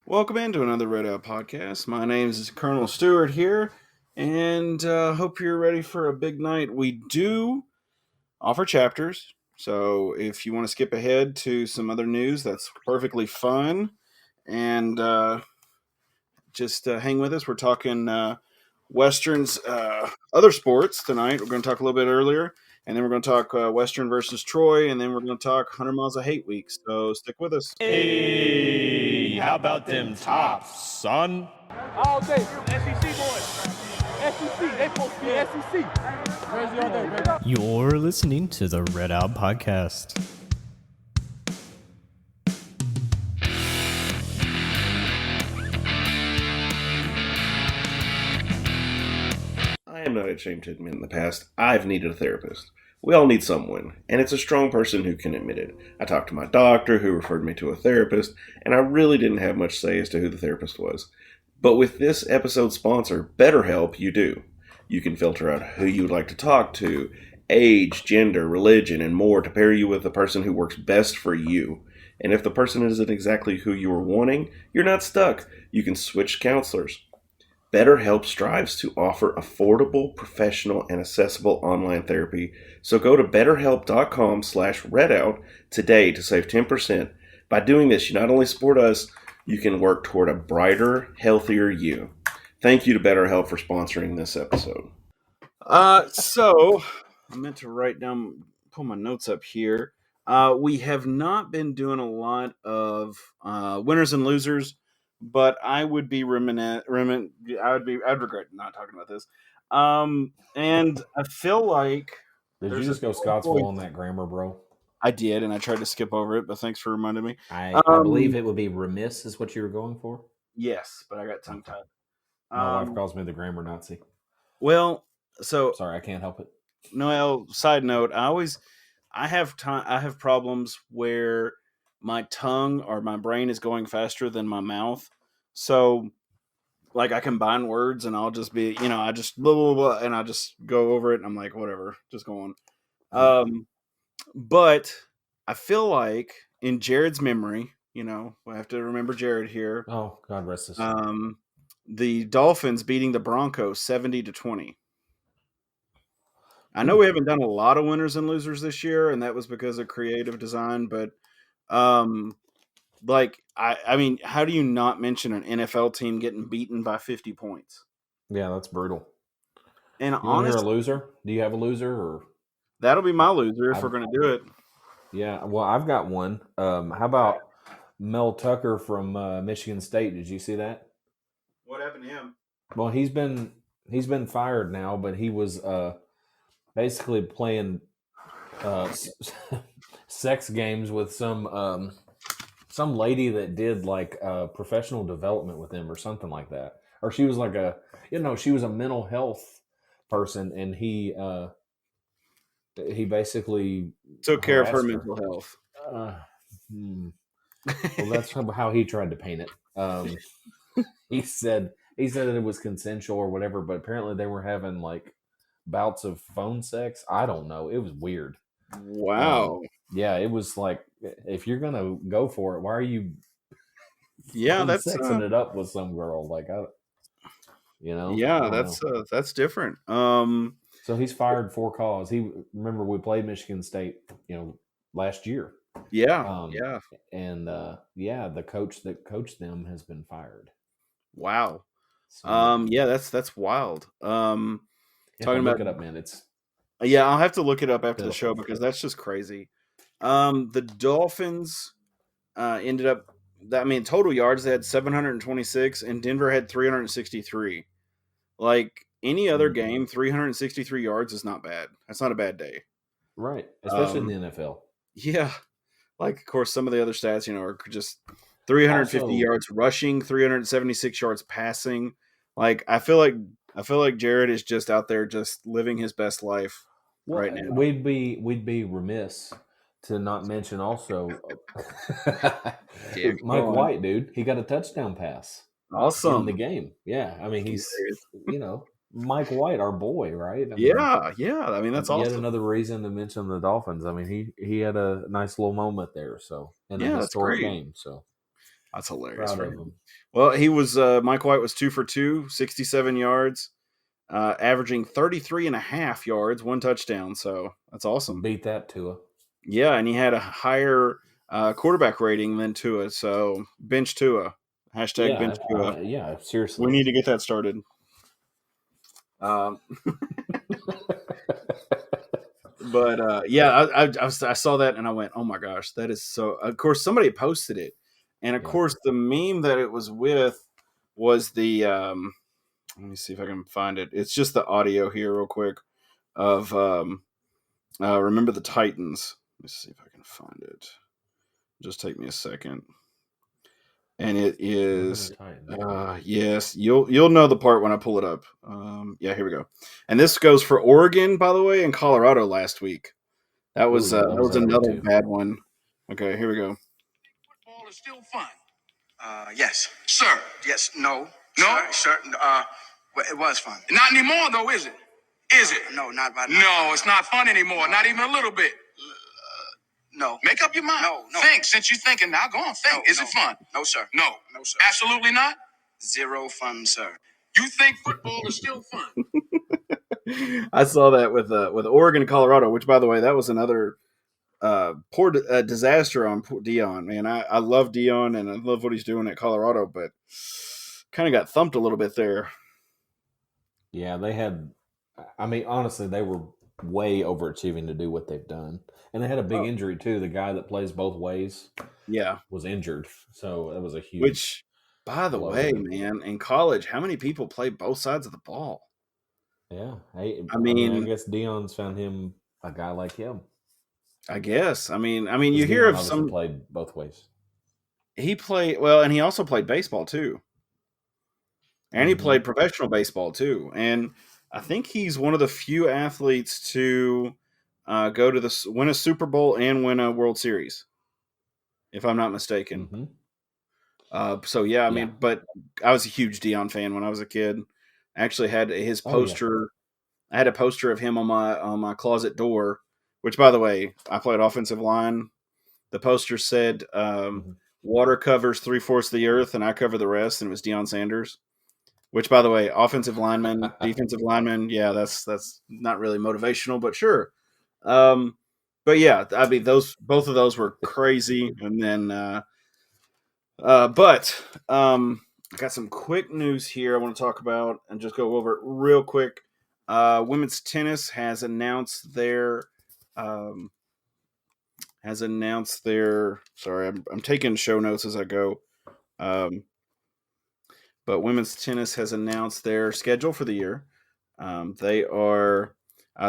Welcome into another Red Out podcast. My name is Colonel Stewart here, and hope you're ready for a big night. We do offer chapters, so if you want to skip ahead to some other news, that's perfectly fun. And just hang with us. We're talking Westerns, other sports tonight. We're going to talk a little bit earlier, and then we're going to talk Western versus Troy, and then we're going to talk 100 Miles of Hate Week. So stick with us. Hey, how about them tops, son? All day, SEC boys. SEC, they supposed to be SEC. Crazy all day, baby. You're listening to the Red Out Podcast. I am not ashamed to admit in the past, I've needed a therapist. We all need someone, and it's a strong person who can admit it. I talked to my doctor, who referred me to a therapist, and I really didn't have much say as to who the therapist was. But with this episode's sponsor, Betterhelp, you do. You can filter out who you would like to talk to, age, gender, religion, and more to pair you with the person who works best for you. And if the person isn't exactly who you were wanting, you're not stuck. You can switch counselors. BetterHelp strives to offer affordable, professional, and accessible online therapy. So go to betterhelp.com/redout today to save 10%. By doing this, you not only support us, you can work toward a brighter, healthier you. Thank you to BetterHelp for sponsoring this episode. So I meant to pull my notes up here. We have not been doing a lot of winners and losers, but I would be I'd regret not talking about this. And I feel like Did you just go Scottsville on that grammar, bro? I did, and I tried to skip over it, but thanks for reminding me. I believe it would be remiss, is what you were going for. Yes, but I got tongue tied. My wife calls me the grammar Nazi. Well, so sorry, I can't help it. Noel, side note, I have problems where my tongue or my brain is going faster than my mouth. So like I combine words and I'll just be, I just blah, blah, blah, and I just go over it and I'm like, whatever, just go on. But I feel like in Jared's memory, we have to remember Jared here. Oh, God rest his soul. The Dolphins beating the Broncos 70-20. I know we haven't done a lot of winners and losers this year, and that was because of creative design. But, I mean, how do you not mention an NFL team getting beaten by 50 points? Yeah, that's brutal. And you want to hear a loser? Do you have a loser? Or that'll be my loser if we're going to do it. Yeah, well, I've got one. How about Mel Tucker from Michigan State? Did you see that? What happened to him? Well, he's been fired now, but he was basically playing sex games with some lady that did like professional development with him or something like that. Or she was like she was a mental health person, and he basically took care of her mental health. Well, that's how he tried to paint it. He said that it was consensual or whatever, but apparently they were having like bouts of phone sex. I don't know. It was weird. Wow. Yeah, it was like, if you're gonna go for it, why are you? Yeah, that's sexing it up with some girl. Like Yeah, that's different. So he's fired for cause. Remember we played Michigan State, last year. Yeah. And the coach that coached them has been fired. Wow. So, yeah, that's wild. Talking about, look it up, man. I'll have to look it up after the show because that's just crazy. The Dolphins ended up, total yards, they had 726 and Denver had 363. Like any other game, 363 yards is not bad. That's not a bad day. Right. Especially in the NFL. Yeah. Like, of course, some of the other stats, are just 350 yards rushing, 376 yards passing. Like, I feel like Jared is just out there just living his best life right now. We'd be remiss to not mention also Mike White, dude. He got a touchdown pass. Awesome. In the game. Yeah. I mean, he's, Mike White, our boy, right? Yeah. That's awesome. Yet another reason to mention the Dolphins. I mean, he had a nice little moment there. So, in a historic game. So, That's hilarious Proud for of him. him. Well, he was Mike White was 2 for 2, 67 yards, averaging 33.5 yards, 1 touchdown. So that's awesome. Beat that Tua. Yeah, and he had a higher quarterback rating than Tua. So bench Tua. Hashtag bench Tua. Yeah, seriously. We need to get that started. But yeah, I saw that and I went, oh my gosh, that is so. Of course, somebody posted it, and of course, the meme that it was with was the. Let me see if I can find it. It's just the audio here, real quick, of "Remember the Titans." Let me see if I can find it. Just take me a second. And it is yes, you'll know the part when I pull it up. Yeah, here we go. And this goes for Oregon, by the way, and Colorado last week. That was Ooh, yeah, that was that way another too. bad one. Okay, here we go. Football is still fun. Yes, sir. Yes, no, no, sir. Well, it was fun. Not anymore, though, is it? Is it? No, not right now. No, it's not fun anymore. Not even a little bit. No. Make up your mind. No. Think. Since you're thinking now, go on. Think. Is it fun? No, sir. No. No, sir. Absolutely not? Zero fun, sir. You think football is still fun? I saw that with Oregon and Colorado, which, by the way, that was another poor disaster on Dion. Man, I love Dion and I love what he's doing at Colorado, but kind of got thumped a little bit there. Yeah, they had. I mean, honestly, they were way overachieving to do what they've done, and they had a big injury too. The guy that plays both ways, was injured, so that was a huge. Which, by the way, man, in college, how many people play both sides of the ball? Yeah, I mean, I guess Dion's found him a guy like him. I guess. I mean, you hear of some played both ways. He played well, and he also played baseball too, and he played professional baseball too. And I think he's one of the few athletes to go to win a Super Bowl and win a World Series, if I'm not mistaken. So yeah, I mean, but I was a huge Dion fan when I was a kid. I actually had his poster. I had a poster of him on my closet door. Which, by the way, I played offensive line. The poster said, "Water covers 3/4 of the earth, and I cover the rest." And it was Deion Sanders. Which, by the way, offensive lineman, defensive lineman, yeah, that's not really motivational, but sure. But yeah, I mean, both of those were crazy. And then, but I got some quick news here I want to talk about and just go over it real quick. Women's tennis has announced their Sorry, I'm taking show notes as I go. But women's tennis has announced their schedule for the year. They are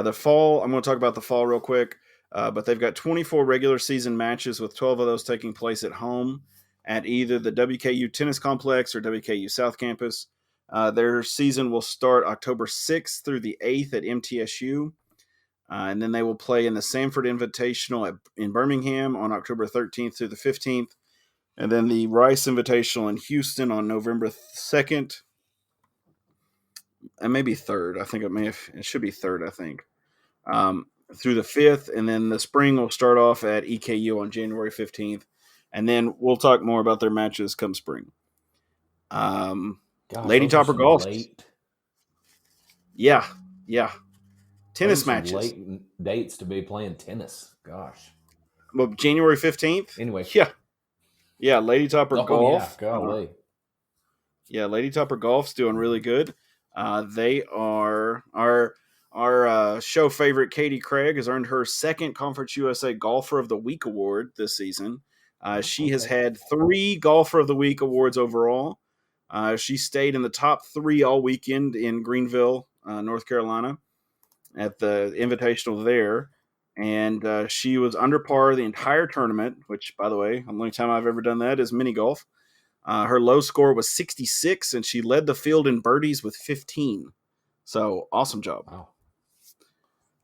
the fall. I'm going to talk about the fall real quick. But they've got 24 regular season matches, with 12 of those taking place at home at either the WKU Tennis Complex or WKU South Campus. Their season will start October 6th through the 8th at MTSU. And then they will play in the Sanford Invitational in Birmingham on October 13th through the 15th. And then the Rice Invitational in Houston on November 2nd. And maybe 3rd. I think it should be 3rd, I think. Through the 5th. And then the spring will start off at EKU on January 15th. And then we'll talk more about their matches come spring. Lady Topper Golf. Yeah. Tennis matches. Late dates to be playing tennis. Gosh. Well, January 15th? Anyway. Yeah, Lady Topper Golf. Yeah, golly. Lady Topper Golf's doing really good. They are our show favorite Katie Craig has earned her second Conference USA Golfer of the Week award this season. She has had 3 Golfer of the Week awards overall. She stayed in the top 3 all weekend in Greenville, North Carolina, at the Invitational there. And she was under par the entire tournament, which, by the way, the only time I've ever done that is mini golf. Her low score was 66, and she led the field in birdies with 15. So, awesome job. Wow.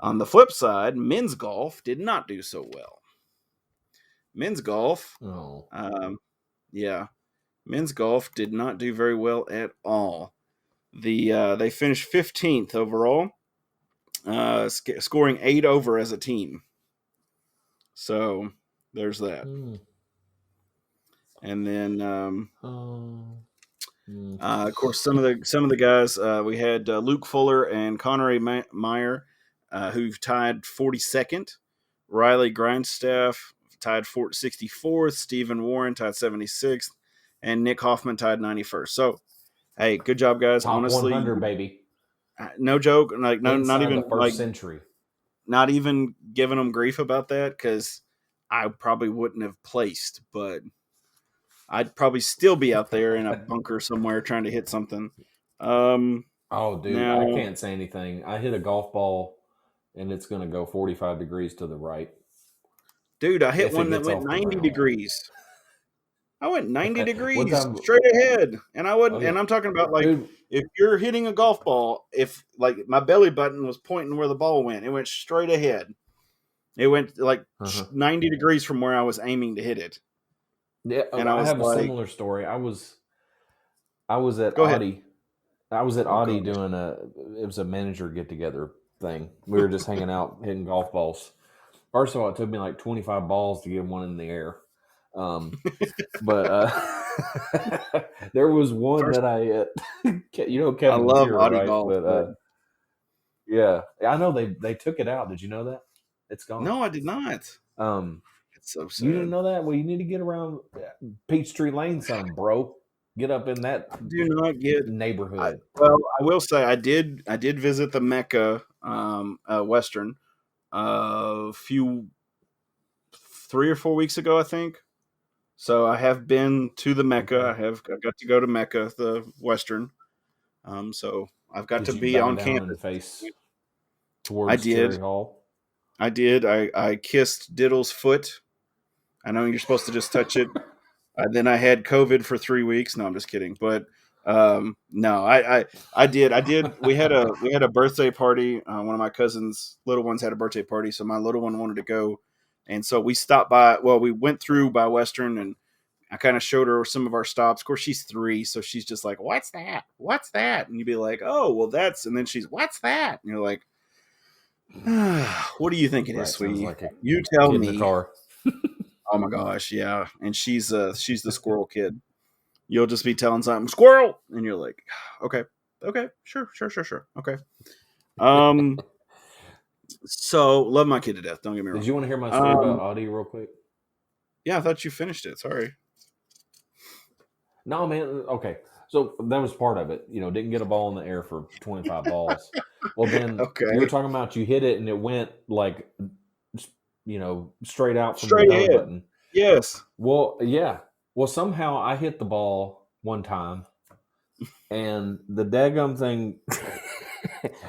On the flip side, men's golf did not do so well. Men's golf, men's golf did not do very well at all. They finished 15th overall, scoring 8 over as a team. So there's that. And then, Mm. of course, some of the guys we had Luke Fuller and Connery Meyer, who tied 42nd. Riley Grindstaff tied 64th. Stephen Warren tied 76th, and Nick Hoffman tied 91st. So, hey, good job, guys. Top Honestly, 100, baby. no joke. Like, no, not Inside even the first century. not even giving them grief about that, because I probably wouldn't have placed, but I'd probably still be out there in a bunker somewhere trying to hit something. Oh, dude, now, I can't say anything. I hit a golf ball, and it's going to go 45 degrees to the right. dude, I hit If it one that gets went off the 90 ground. degrees. I went 90 One degrees time- straight ahead, and I wouldn't. Oh, yeah. And I'm talking about, like, Dude, if you're hitting a golf ball, if like my belly button was pointing where the ball went, it went straight ahead. It went like 90 degrees from where I was aiming to hit it. yeah, And I was have a like, similar story. I was at Go ahead. Audi. I was at Oh, Audi God. doing it was a manager get together thing. We were just hanging out hitting golf balls. First of all, it took me like 25 balls to get one in the air. But there was one that I Kevin I love Muir, Audi right? golf, But yeah, I know they took it out. Did you know that? It's gone. no, I did not. It's so sad. You didn't know that? Well, you need to get around Peachtree Lane some, bro. Get up in that Do not get neighborhood. Well, I will say I did visit the Mecca Western a few 3 or 4 weeks ago, I think. So I have been to the Mecca. I got to go to Mecca, the Western. So I've got Did to you be bow on down campus. and face I towards did. Cherry Hall? I did. I kissed Diddle's foot. I know you're supposed to just touch it. Then I had COVID for 3 weeks. No, I'm just kidding. But no, I did. We had a birthday party. One of my cousins' little ones had a birthday party, so my little one wanted to go, and so we stopped by. Well, we went through by Western, and I kind of showed her some of our stops. Of course, she's 3, so she's just like, "What's that? What's that?" And you'd be like, "Oh, well, that's." And then she's, "What's that?" And you're like, "What do you think it is, sweetie? Like You tell kid me." in the car. Oh my gosh, yeah. And she's the squirrel kid. You'll just be telling something, squirrel, and you're like, okay, sure, okay. So love my kid to death. Don't get me wrong. Did you want to hear my story about Audi real quick? Yeah, I thought you finished it. Sorry. No, man. Okay, so that was part of it. Didn't get a ball in the air for 25 balls. Well, then you were talking about you hit it and it went like, straight out from the belly button. Yes. Well, yeah. Well, somehow I hit the ball one time, and the daggum thing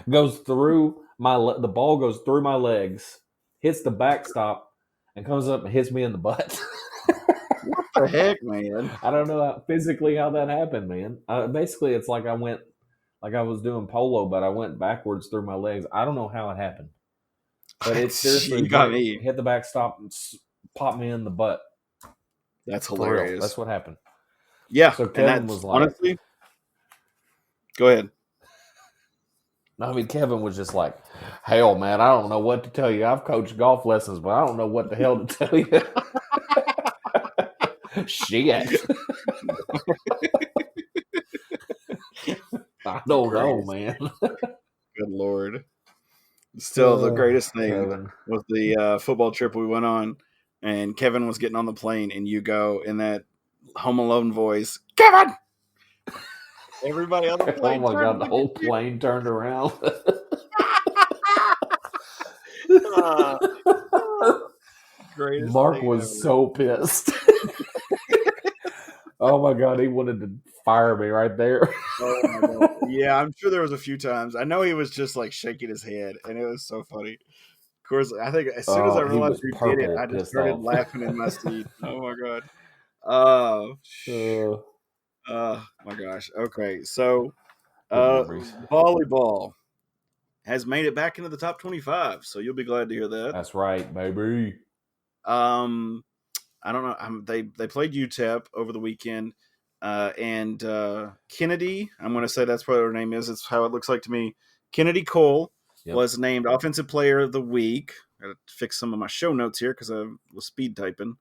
goes through the ball goes through my legs, hits the backstop, and comes up and hits me in the butt. What the heck, man? I don't know physically how that happened, man. Basically, it's like I was doing polo, but I went backwards through my legs. I don't know how it happened, but it seriously You got me. hit the backstop and popped me in the butt. That's For hilarious. real. That's what happened. Yeah. So Kevin was like, honestly, go ahead. I mean, Kevin was just like, hell, man, I don't know what to tell you. I've coached golf lessons, but I don't know what the hell to tell you. Shit. I don't know, man. Good Lord. Still, the greatest thing Kevin. was the football trip we went on, and Kevin was getting on the plane, and you go in that Home Alone voice, Kevin! Everybody on the plane. Oh my God, the whole plane turned around. Greatest Mark thing was ever. so pissed. Oh my God, he wanted to fire me right there. Oh my God. Yeah, I'm sure there was a few times. I know he was just like shaking his head, and it was so funny. Of course, I think as soon as I realized we did it, I just started laughing in my seat. Oh my God. My gosh. Okay, so volleyball has made it back into the top 25, so you'll be glad to hear that. That's right, baby. I don't know. They played UTEP over the weekend, and Kennedy. I'm going to say that's what her name is. It's how it looks like to me. Kennedy Cole was named Offensive Player of the Week. I got to fix some of my show notes here because I was speed typing.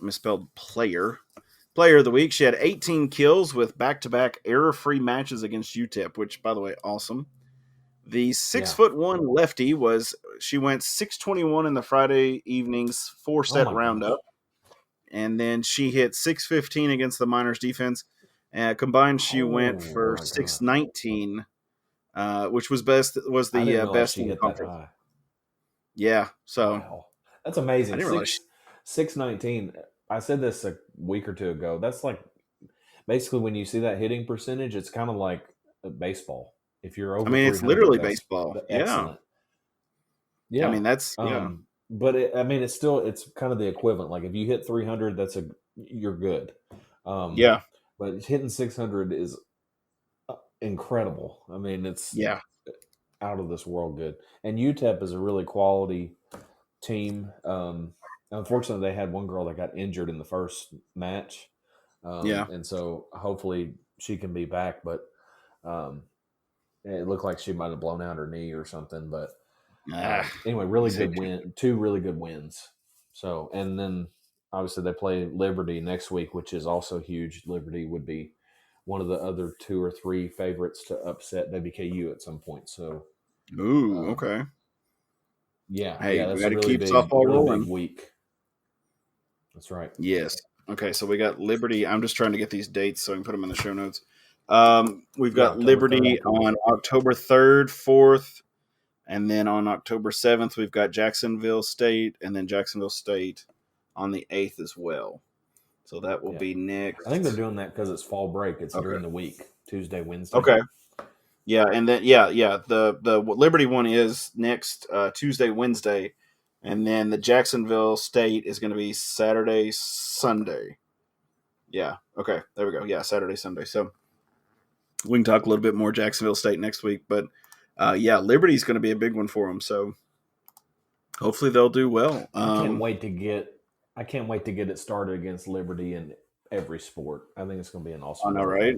Misspelled player. player of the week. She had 18 kills with back-to-back error-free matches against UTEP, which, by the way, awesome. The 6'1" lefty she went 621 in the Friday evening's 4-set roundup. And then she hit 615 against the Miners defense. Combined, she went for 619, which was the best in the conference. Yeah, so that's amazing. I didn't realize 619. I said this a week or two ago. That's like basically when you see that hitting percentage, it's kind of like baseball. If you're over, it's literally baseball. Excellent. Yeah. I mean, that's but it's kind of the equivalent. Like if you hit 300, you're good. Yeah. But hitting 600 is incredible. I mean, it's out of this world good. And UTEP is a really quality team. Unfortunately, they had one girl that got injured in the first match. And so hopefully she can be back. But it looked like she might have blown out her knee or something. But anyway, really good win. 2 really good wins. So, and then obviously they play Liberty next week, which is also huge. Liberty would be one of the other 2 or 3 favorites to upset WKU at some point. So, okay. Yeah. Hey, that's we got to really keep softball rolling. Big week. That's right. Yes. Okay, so we got Liberty. I'm just trying to get these dates so I can put them in the show notes. We've got Liberty on October 3rd, 4th, and then on October 7th, we've got Jacksonville State, and then Jacksonville State on the 8th as well. So that will be next. I think they're doing that because it's fall break. It's during the week, Tuesday, Wednesday. Okay. Yeah, and then the Liberty one is next Tuesday, Wednesday, and then the Jacksonville State is going to be Saturday, Sunday. Yeah. Okay. There we go. Yeah, Saturday, Sunday. So we can talk a little bit more Jacksonville State next week, but Liberty's going to be a big one for them. So hopefully they'll do well. I can't wait to get it started against Liberty in every sport. I think it's going to be an awesome. I know, right?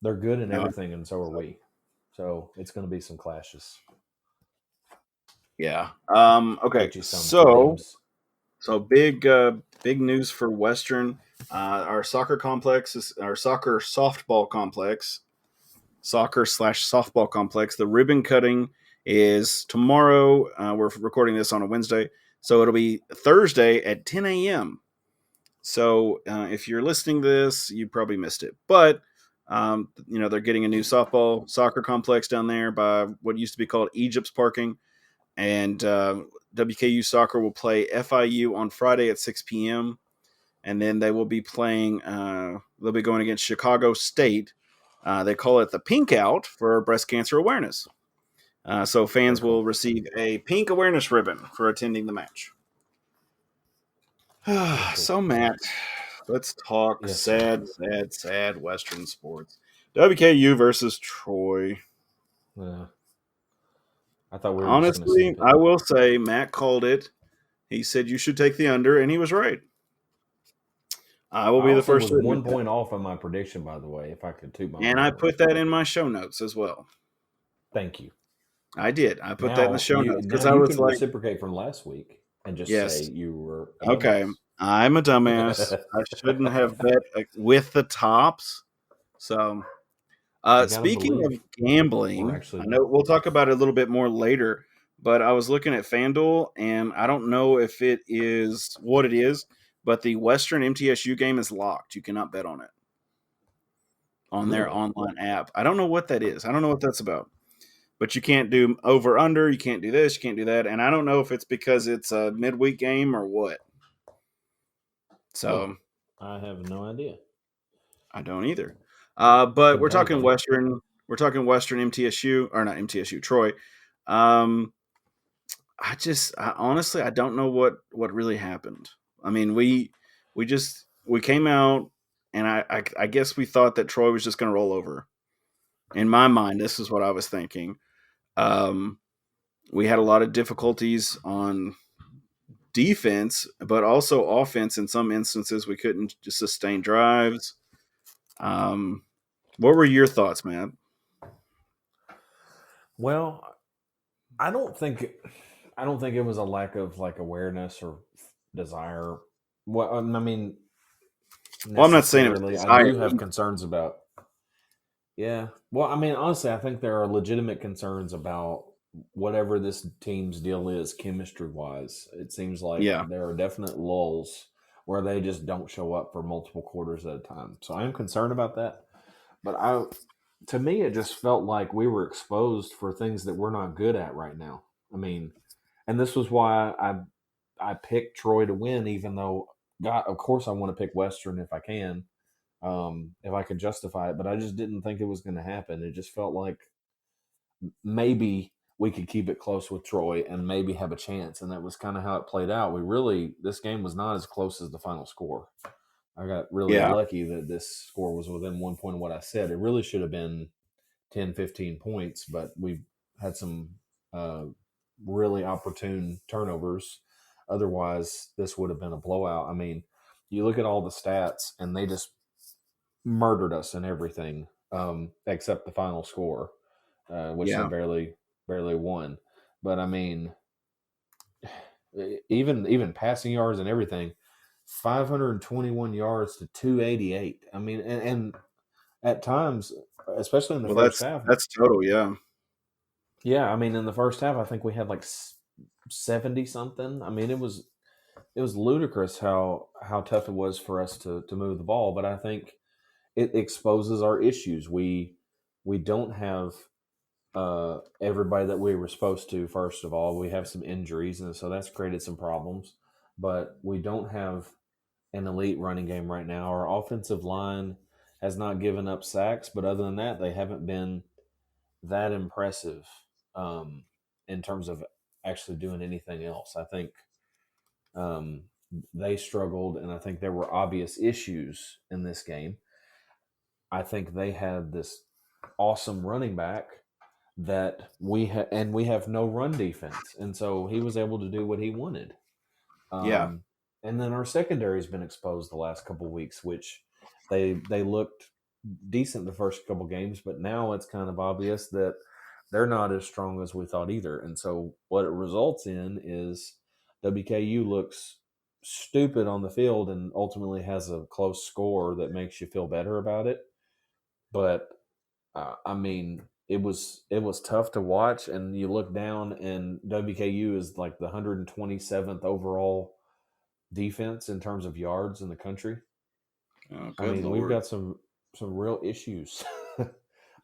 They're good in everything, and so are we. So it's going to be some clashes. Yeah. Okay. So big news for Western. Our soccer softball complex, soccer/softball complex. The ribbon cutting is tomorrow. We're recording this on a Wednesday, so it'll be Thursday at 10 a.m. So if you're listening to this, you probably missed it, but they're getting a new soccer complex down there by what used to be called Egypt's Parking. And WKU Soccer will play FIU on Friday at 6 p.m. And then they will be playing, they'll be going against Chicago State. They call it the Pink Out for breast cancer awareness. So fans will receive a pink awareness ribbon for attending the match. So, Matt, let's talk sad Western sports. WKU versus Troy. I thought we were honestly, I will say Matt called it. He said you should take the under, and he was right. I will be the first. Was 1 point off on my prediction, by the way. If I could toot my and I put that in my show notes as well. Thank you. I did. I put that in the show notes because I was like reciprocate from last week and just say you were okay. I'm a dumbass. I shouldn't have bet with the tops. So. Speaking of gambling, I know we'll talk about it a little bit more later, but I was looking at FanDuel, and I don't know if it is what it is, but the Western MTSU game is locked. You cannot bet on it on their online app. I don't know what that is. I don't know what that's about, but you can't do over under. You can't do this. You can't do that. And I don't know if it's because it's a midweek game or what. So I have no idea. I don't either. But we're talking Western. We're talking Western MTSU, or not MTSU, Troy. I honestly, I don't know what really happened. I mean, we came out, and I guess we thought that Troy was just going to roll over. In my mind, this is what I was thinking. We had a lot of difficulties on defense, but also offense. In some instances, we couldn't just sustain drives. What were your thoughts, Matt? Well, I don't think it was a lack of awareness or desire. Well, I mean, Well, I'm not saying it was necessarily. I designed. do have concerns about. Yeah. Well, I mean, honestly, I think there are legitimate concerns about whatever this team's deal is, chemistry wise. It seems like Yeah. there are definite lulls where they just don't show up for multiple quarters at a time. So I'm concerned about that. But to me, it just felt like we were exposed for things that we're not good at right now. I mean, and this was why I picked Troy to win, even though, God, of course, I want to pick Western if I can, if I could justify it. But I just didn't think it was going to happen. It just felt like maybe we could keep it close with Troy and maybe have a chance. And that was kind of how it played out. This game was not as close as the final score. I got really Yeah. lucky that this score was within 1 point of what I said. It really should have been 10, 15 points, but we had some really opportune turnovers. Otherwise, this would have been a blowout. I mean, you look at all the stats, and they just murdered us in everything except the final score, which they barely won. But I mean, even passing yards and everything, 521 yards to 288. I mean, and at times, especially in the first half, that's total. Yeah. yeah. I mean, in the first half, I think we had like 70 something. I mean, it was ludicrous how tough it was for us to move the ball. But I think it exposes our issues. We don't have everybody that we were supposed to. First of all, we have some injuries, and so that's created some problems. But we don't have an elite running game right now. Our offensive line has not given up sacks, but other than that, they haven't been that impressive in terms of actually doing anything else. I think they struggled, and I think there were obvious issues in this game. I think they had this awesome running back that we have no run defense, and so he was able to do what he wanted. Yeah. And then our secondary has been exposed the last couple of weeks, which they looked decent the first couple games, but now it's kind of obvious that they're not as strong as we thought either. And so what it results in is WKU looks stupid on the field and ultimately has a close score that makes you feel better about it. But I mean, it was tough to watch, and you look down and WKU is like the 127th overall defense in terms of yards in the country. Oh, I mean, we've got some real issues.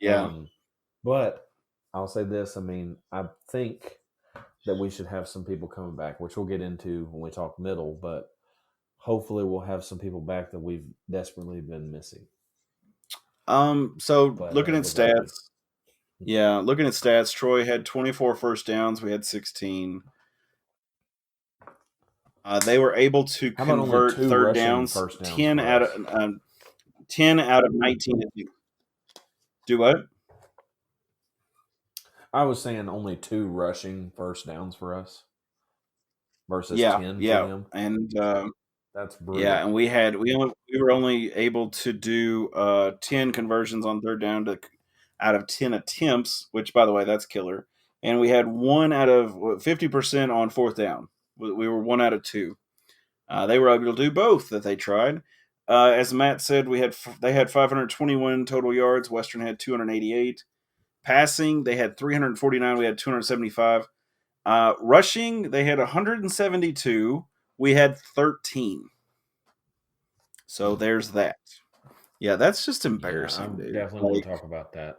Yeah. But I'll say this, I mean, I think that we should have some people coming back, which we'll get into when we talk middle, but hopefully we'll have some people back that we've desperately been missing. So But, looking at stats, Troy had 24 first downs. We had 16. They were able to convert third downs, first downs 10 out of 19. Do what? I was saying only 2 rushing first downs for us versus 10 for them. And that's brutal. Yeah, and we were only able to do 10 conversions on third down out of 10 attempts, which, by the way, that's killer. And we had 1 out of 50% on fourth down. We were 1 out of 2. They were able to do both that they tried. As Matt said, they had 521 total yards. Western had 288. Passing, they had 349. We had 275. Rushing, they had 172. We had 13. So there's that. Yeah, that's just embarrassing, dude. Definitely want to talk about that.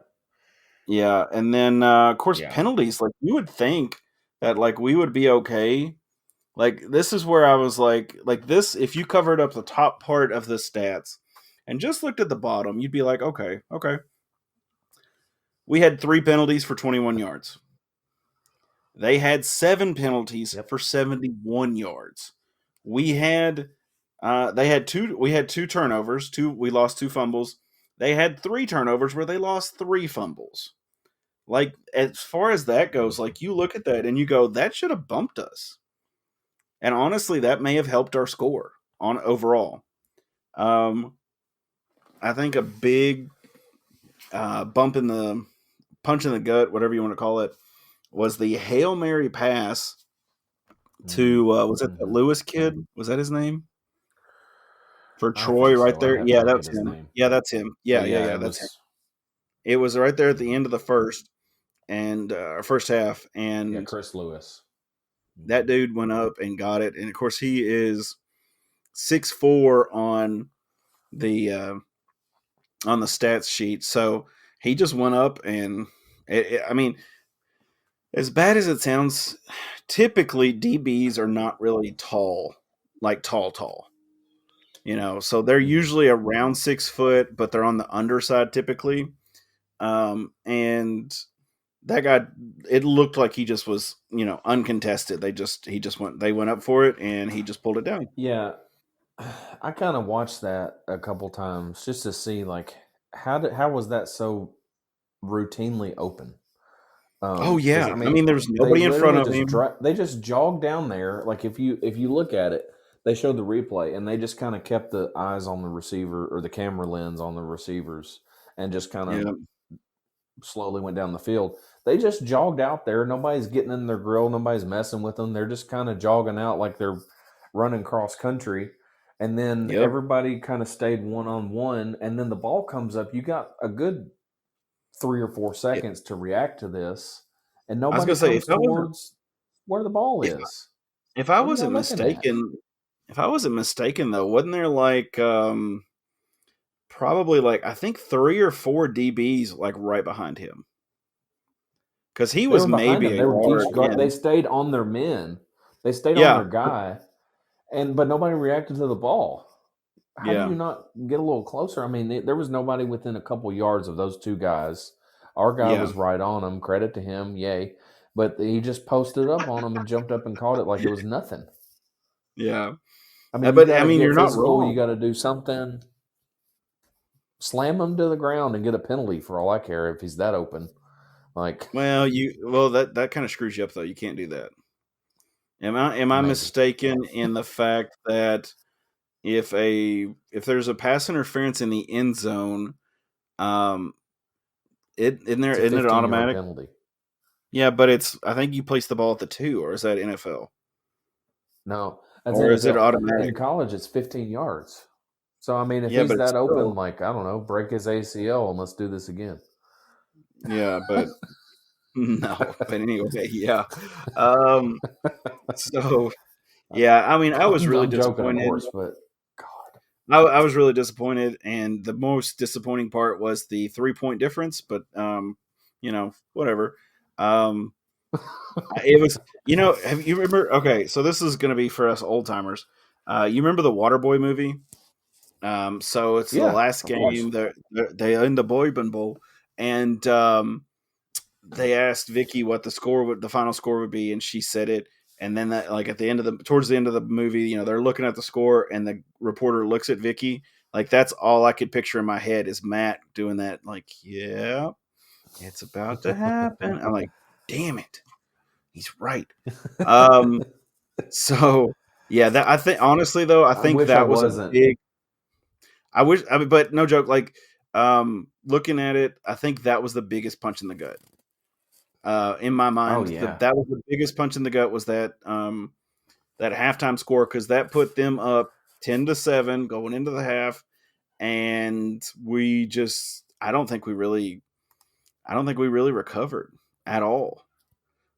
Yeah, and then of course penalties. Like you would think that like we would be okay. Like this is where I was like this. If you covered up the top part of the stats and just looked at the bottom, you'd be like, okay. We had 3 penalties for 21 yards. They had 7 penalties for 71 yards. We had they had 2. We had 2 turnovers. We lost 2 fumbles. They had 3 turnovers where they lost 3 fumbles. Like as far as that goes, like you look at that and you go, that should have bumped us. And honestly, that may have helped our score on overall. I think a big punch in the gut, whatever you want to call it, was the Hail Mary pass to was it the Lewis kid? Was that his name? for I Troy think right so. I'd there. have to Yeah, look at that's his him. name. Yeah, that's him. But Yeah, it that's him. was It was right there at the end of the first and first half, and Chris Lewis. that dude went up and got it. And of course, he is 6'4" on the stats sheet, so he just went up and I mean, as bad as it sounds, typically DBs are not really tall, like tall. So they're usually around 6 foot, but they're on the underside typically. And that guy, it looked like he just was, uncontested. They went up for it and he just pulled it down. Yeah, I kind of watched that a couple times just to see like how was that so routinely open? Oh Because yeah. I I mean, mean, there was they nobody in front literally of him. they just jogged down there. Like if you look at it, they showed the replay and they just kind of kept the eyes on the receiver or the camera lens on the receivers and just kind of Yeah. slowly went down the field. They just jogged out there. Nobody's getting in their grill. Nobody's messing with them. They're just kind of jogging out like they're running cross country. And then Yep. everybody kind of stayed one on one. And then the ball comes up. You got a good 3 or 4 seconds to react to this. And I was nobody gonna say comes towards where the ball is. if I What are y'all wasn't looking at? mistaken though, wasn't there like probably like I think 3 or 4 DBs like right behind him? Because he They was were behind maybe him. a They were yard each guard. They in. stayed on their men. They stayed on Yeah, their guy. But nobody reacted to the ball. How do yeah, you not get a little closer? I mean, there was nobody within a couple yards of those two guys. Our guy yeah, was right on him. Credit to him, yay! But he just posted up on him and jumped up and caught it like it was nothing. yeah. I mean, you But got I to mean, get you're not physical. You wrong. got to do something. Slam him to the ground and get a penalty for all I care if he's that open. Like Well, that kind of screws you up though. You can't do that. Am I maybe. mistaken in the fact that if there's a pass interference in the end zone, um, It's a isn't it 15-yard automatic? penalty. Yeah, but I think you place the ball at the 2, or is that NFL? No, that's Or is it NFL. In automatic? college, it's 15 yards. So, I mean, if Yeah, he's but it's that open, still, like, I don't know, break his ACL and let's do this again. yeah, but no. But anyway, yeah. Um, so yeah, I mean, I was really I'm joking, of disappointed. course, but God. I was really disappointed, and the most disappointing part was the 3-point difference. But whatever. Um, it was, have you remember? Okay, so this is going to be for us old timers. You remember the Waterboy movie? So it's the Yeah, last of course. game. They in the Boyban Bowl, and they asked Vicky what the final score would be, and she said it. And then that, like towards the end of the movie, they're looking at the score, and the reporter looks at Vicky. Like that's all I could picture in my head is Matt doing that. Like, yeah, it's about to happen. I'm like, damn it, he's right. Um, so yeah, that I think honestly though, I I think wish I that was a wasn't. big. But no joke. Like, looking at it, I think that was the biggest punch in the gut. In my Oh, mind, yeah. that was the biggest punch in the gut was that halftime score because that put them up 10-7 going into the half, and I don't think we really recovered at all.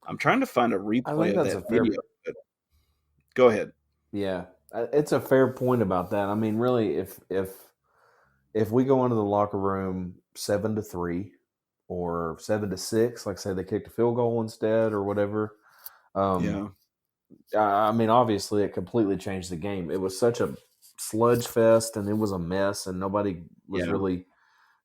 I'm trying to find a I replay think of that's that a fair, video. But go ahead. yeah. It's a fair point about that. I mean, really, if we go into the locker room 7-3 or 7-6, like say they kicked a field goal instead or whatever, Yeah, I mean, obviously, it completely changed the game. It was such a sludge fest, and it was a mess, and nobody was yeah, really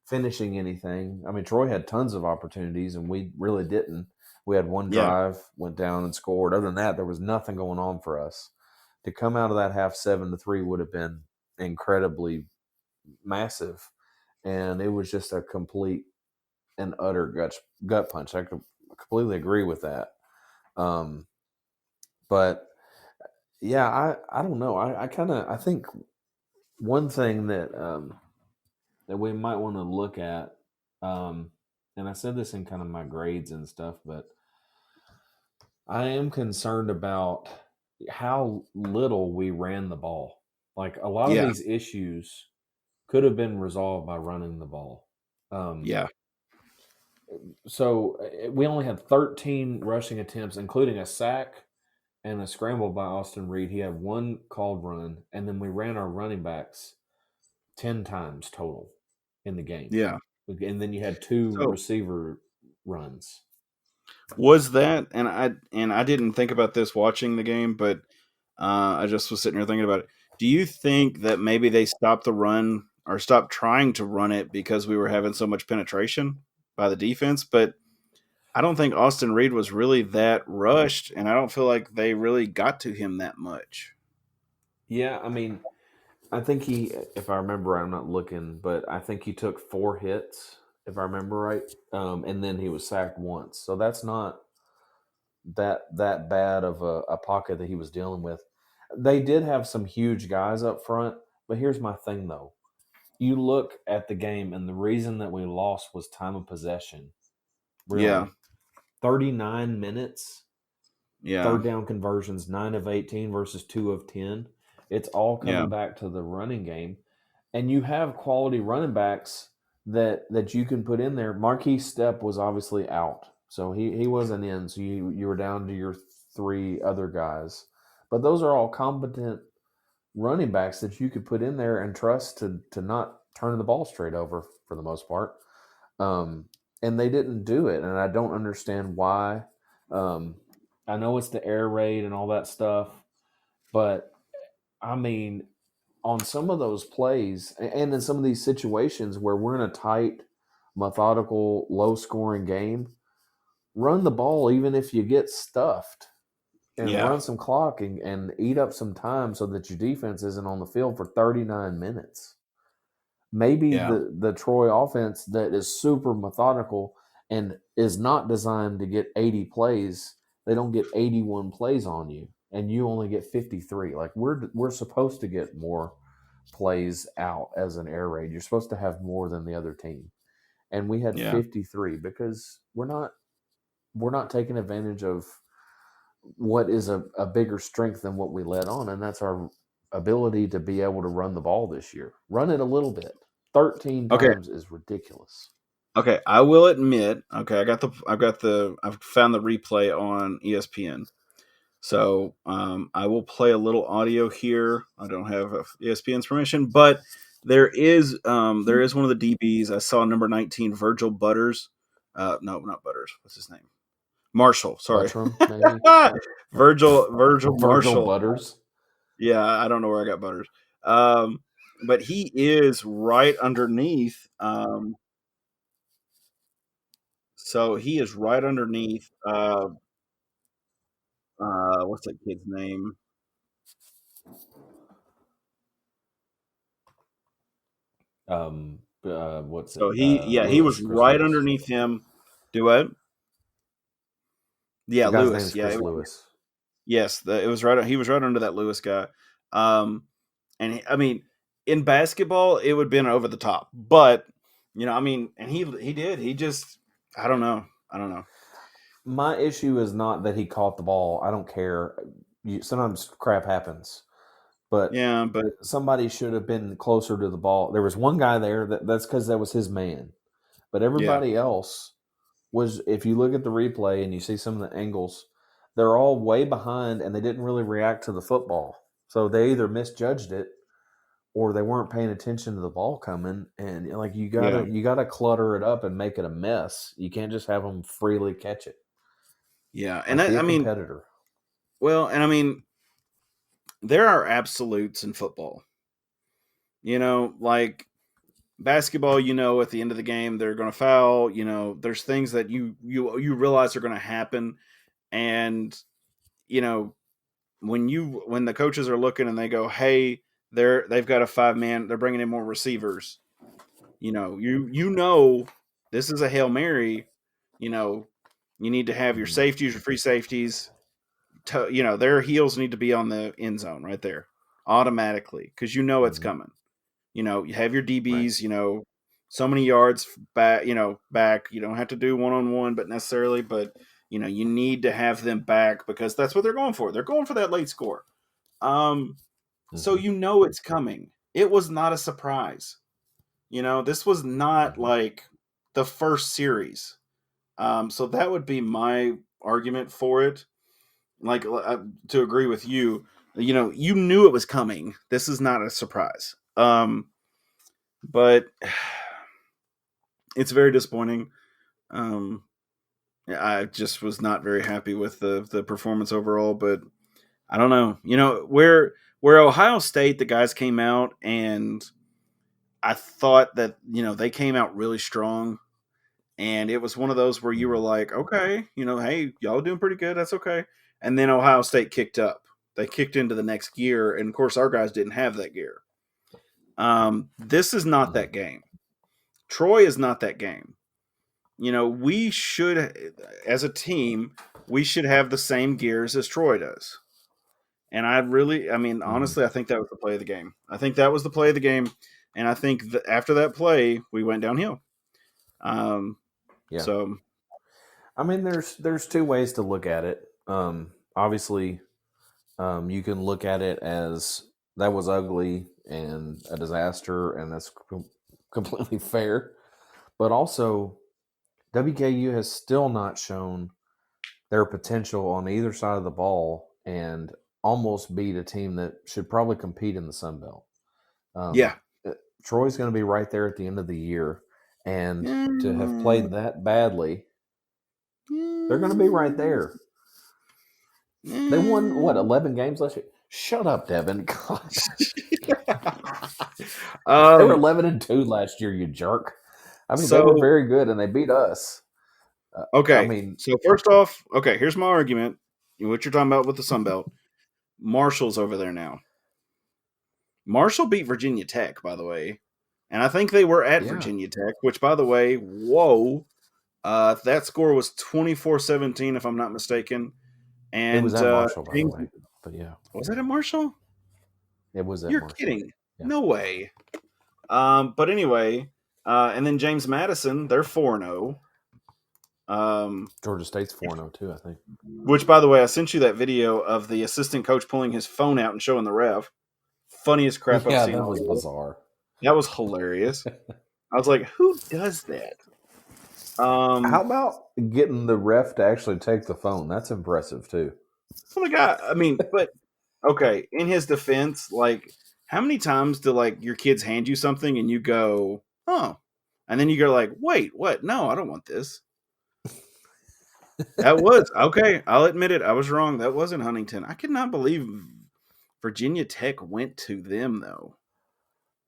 finishing anything. I mean, Troy had tons of opportunities, and we really didn't. We had one yeah, drive, went down and scored. Other than that, there was nothing going on for us. To come out of that half 7-3 would have been incredibly massive, and it was just a complete and utter gut punch. I completely agree with that. But yeah, I don't know. I think one thing that we might want to look at, and I said this in kind of my grades and stuff, but I am concerned about how little we ran the ball. Like a lot of Yeah. these issues could have been resolved by running the ball. Yeah. So we only had 13 rushing attempts, including a sack and a scramble by Austin Reed. He had one called run, and then we ran our running backs 10 times total in the game. Yeah. And then you had two So receiver runs. was that, and I didn't think about this watching the game, but I just was sitting here thinking about it. Do you think that maybe they stopped the run or stopped trying to run it because we were having so much penetration by the defense? But I don't think Austin Reed was really that rushed, and I don't feel like they really got to him that much. Yeah, I mean, I think he, if I remember right, I'm not looking, but I think he took 4 hits, if I remember right, and then he was sacked once. So that's not that bad of a pocket that he was dealing with. They did have some huge guys up front, but here's my thing though. You look at the game, and the reason that we lost was time of possession. Yeah. Really, 39 minutes, Yeah. third down conversions, 9 of 18 versus 2 of 10. It's all coming Yeah. back to the running game. And you have quality running backs that you can put in there. Marquise Stepp was obviously out, so he wasn't in. So you were down to your 3 other guys. But those are all competent running backs that you could put in there and trust to not turn the ball straight over for the most part. And they didn't do it, and I don't understand why. I know it's the air raid and all that stuff, but I mean, on some of those plays and in some of these situations where we're in a tight, methodical, low scoring game, run the ball even if you get stuffed and Yeah. run some clock and eat up some time so that your defense isn't on the field for 39 minutes. Maybe Yeah. the Troy offense that is super methodical and is not designed to get 80 plays, they don't get 81 plays on you, and you only get 53. Like we're supposed to get more plays out as an air raid. You're supposed to have more than the other team, and we had Yeah. 53 because we're not taking advantage of what is a bigger strength than what we let on, and that's our ability to be able to run the ball this year. Run it a little bit. 13 Okay. times is ridiculous. Okay, I will admit. Okay, I've found the replay on ESPN. So I will play a little audio here. I don't have ESPN's permission, but there is one of the DBs. I saw number 19, Virgil Butters. No, not Butters. What's his name? Marshall. Sorry, Buttram, maybe. Virgil Virgil Marshall. Butters. Yeah, I don't know where I got Butters. But he is right underneath. So he is right underneath. What's that kid's name? What's it? So he was Chris right Lewis. underneath him. Do what? Yeah, The guy's Lewis. name's Yeah, Chris Lewis. yes. It was right. He was right under that Lewis guy. I mean, in basketball, it would have been over the top, but I mean, and he did. He just, I don't know. My issue is not that he caught the ball. I don't care. Sometimes crap happens, but Yeah, but somebody should have been closer to the ball. There was one guy there that's because that was his man, but everybody else was. If you look at the replay and you see some of the angles, they're all way behind and they didn't really react to the football. So they either misjudged it or they weren't paying attention to the ball coming. And like you gotta clutter it up and make it a mess. You can't just have them freely catch it. yeah, Like, be a competitor. Well, and I mean, there are absolutes in football. Like basketball, at the end of the game they're going to foul. There's things that you realize are going to happen, and when the coaches are looking and they go, hey, they've got a 5-man, they're bringing in more receivers. This is a Hail Mary. You need to have your safeties, your free safeties. Their heels need to be on the end zone right there automatically because it's coming. You have your DBs. Right. So many yards back. Back. You don't have to do one-on-one, but necessarily. But you need to have them back because that's what they're going for. They're going for that late score. So you know it's coming. It was not a surprise. This was not like the first series. So that would be my argument for it. Like to agree with you, you knew it was coming. This is not a surprise. But it's very disappointing. I just was not very happy with the performance overall. But I don't know. Where Ohio State, the guys came out, and I thought that they came out really strong. And it was one of those where you were like, okay, hey, y'all doing pretty good. That's okay. And then Ohio State kicked up. They kicked into the next gear. And of course, our guys didn't have that gear. This is not that game. Troy is not that game. We should, as a team, we should have the same gears as Troy does. And honestly, I think that was the play of the game. I think that was the play of the game. And I think that after that play, we went downhill. Yeah. So, there's two ways to look at it. Obviously, you can look at it as that was ugly and a disaster, and that's completely fair. But also, WKU has still not shown their potential on either side of the ball and almost beat a team that should probably compete in the Sun Belt. yeah. Troy's going to be right there at the end of the year. And to have played that badly, they're going to be right there. They won, 11 games last year? Shut up, Devin. Gosh. They were 11-2 last year, you jerk. They were very good, and they beat us. Okay. So first off, here's my argument. What you're talking about with the Sun Belt. Marshall's over there now. Marshall beat Virginia Tech, by the way. And I think they were at Virginia Tech, which, by the way, that score was 24-17, if I'm not mistaken. And it was at Marshall, by the way. But yeah. Was it at Marshall? It was at You're Marshall. Kidding. Yeah. No way. But anyway, and then James Madison, they're 4-0. Georgia State's 4-0 too, I think. Which, by the way, I sent you that video of the assistant coach pulling his phone out and showing the ref. Funniest crap I've seen. Yeah, that was bizarre. That was hilarious. I was like, who does that? How about getting the ref to actually take the phone? That's impressive too. Well, the guy, but okay, in his defense, like, how many times do your kids hand you something and you go, oh, and then you go like, wait, what? No, I don't want this. That was okay. I'll admit it. I was wrong. That wasn't Huntington. I could not believe Virginia Tech went to them though.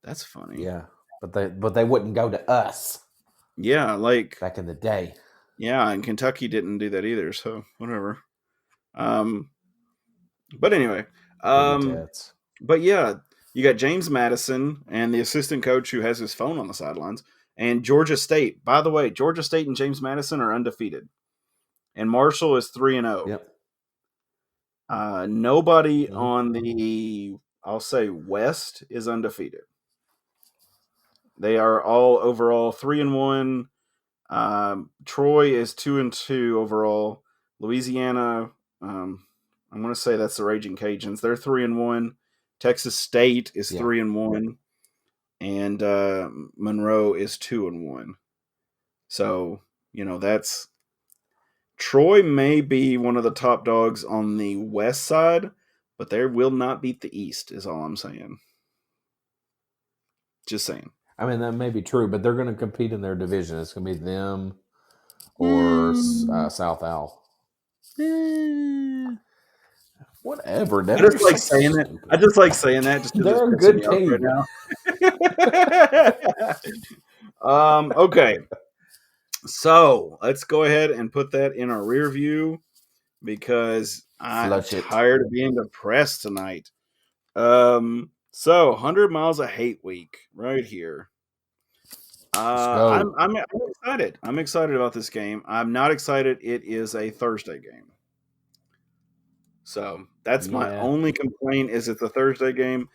That's funny. Yeah, but they wouldn't go to us. Yeah, like back in the day. Yeah, and Kentucky didn't do that either. So whatever. But anyway, but yeah, you got James Madison and the assistant coach who has his phone on the sidelines, and Georgia State. By the way, Georgia State and James Madison are undefeated, and Marshall is 3-0. Yep. Nobody on the, I'll say, West is undefeated. They are all overall 3-1. Troy is 2-2 overall. Louisiana, I'm going to say that's the Raging Cajuns. They're 3-1. Texas State is 3-1, and Monroe is 2-1. So that's Troy may be one of the top dogs on the West side, but they will not beat the East. Is all I'm saying. Just saying. That may be true, but they're going to compete in their division. It's going to be them or South Al. Whatever. I just like saying that. I just like saying that. Just they're a good team right now. Okay. So let's go ahead and put that in our rear view because I'm tired of being depressed tonight. So 100 Miles of Hate Week right here. I'm excited. I'm excited about this game. I'm not excited it is a Thursday game. So that's my only complaint is it's a Thursday game.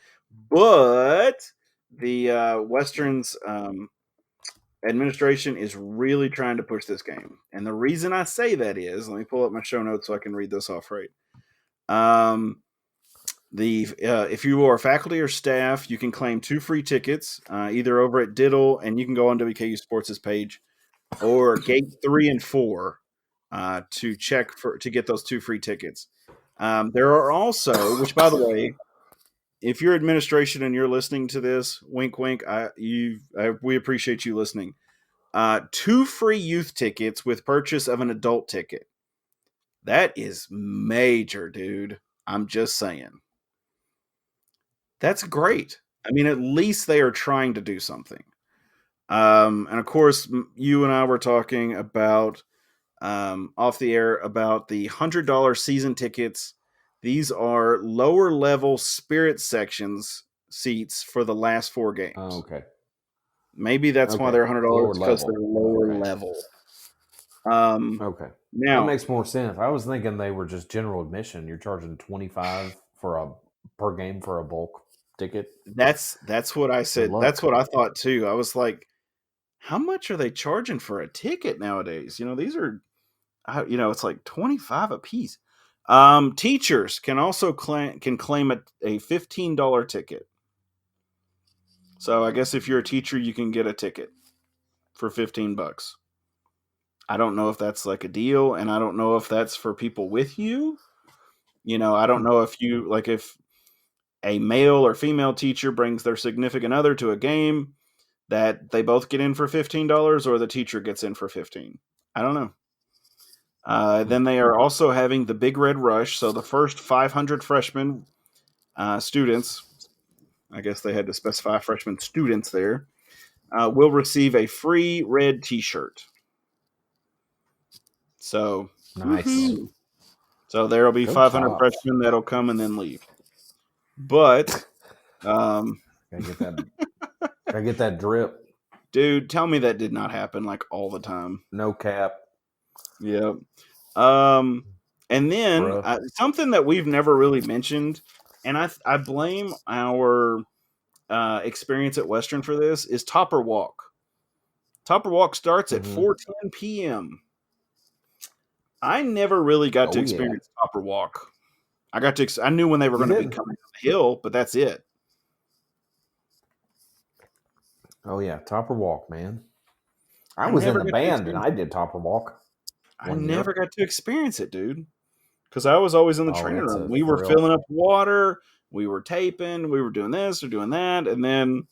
But the Western's administration is really trying to push this game. And the reason I say that is, let me pull up my show notes so I can read this off right. If you are faculty or staff, you can claim 2 free tickets, either over at Diddle, and you can go on WKU Sports' page, or Gate 3 and 4 to get those 2 free tickets. There are also, which by the way, if you're administration and you're listening to this, wink, wink, we appreciate you listening. 2 free youth tickets with purchase of an adult ticket. That is major, dude. I'm just saying. That's great. I mean, at least they are trying to do something. And of course, you and I were talking about off the air about the $100 season tickets. These are lower level spirit sections seats for the last 4 games. Oh, okay. Maybe that's why they're $100 because they're lower level. Okay. Now that makes more sense. I was thinking they were just general admission. You're charging $25 per game for a bulk ticket. That's what I said. That's what I thought too. I was like, how much are they charging for a ticket nowadays? These are, it's like $25 a piece. Teachers can also claim a $15 ticket. So I guess if you're a teacher, you can get a ticket for $15. I don't know if that's like a deal, and I don't know if that's for people with you. I don't know if if a male or female teacher brings their significant other to a game, that they both get in for $15 or the teacher gets in for $15. I don't know. Then they are also having the Big Red Rush. So the first 500 freshman students, I guess they had to specify freshman students there, will receive a free red t-shirt. So nice. Mm-hmm. So there will be 500 freshmen that'll come and then leave. But gotta get that drip. Dude, tell me that did not happen like all the time. No cap. Yep. And then something that we've never really mentioned, and I blame our experience at Western for this, is Topper Walk. Topper Walk starts at 4:10 p.m. I never really got to experience Topper Walk. I knew when they were going to be coming down the hill, but that's it. Oh yeah, Topper Walk, man. I was in the band and I did Topper Walk. I never got to experience it, dude. Because I was always in the training room. We were filling up water, we were taping, we were doing this or doing that, and then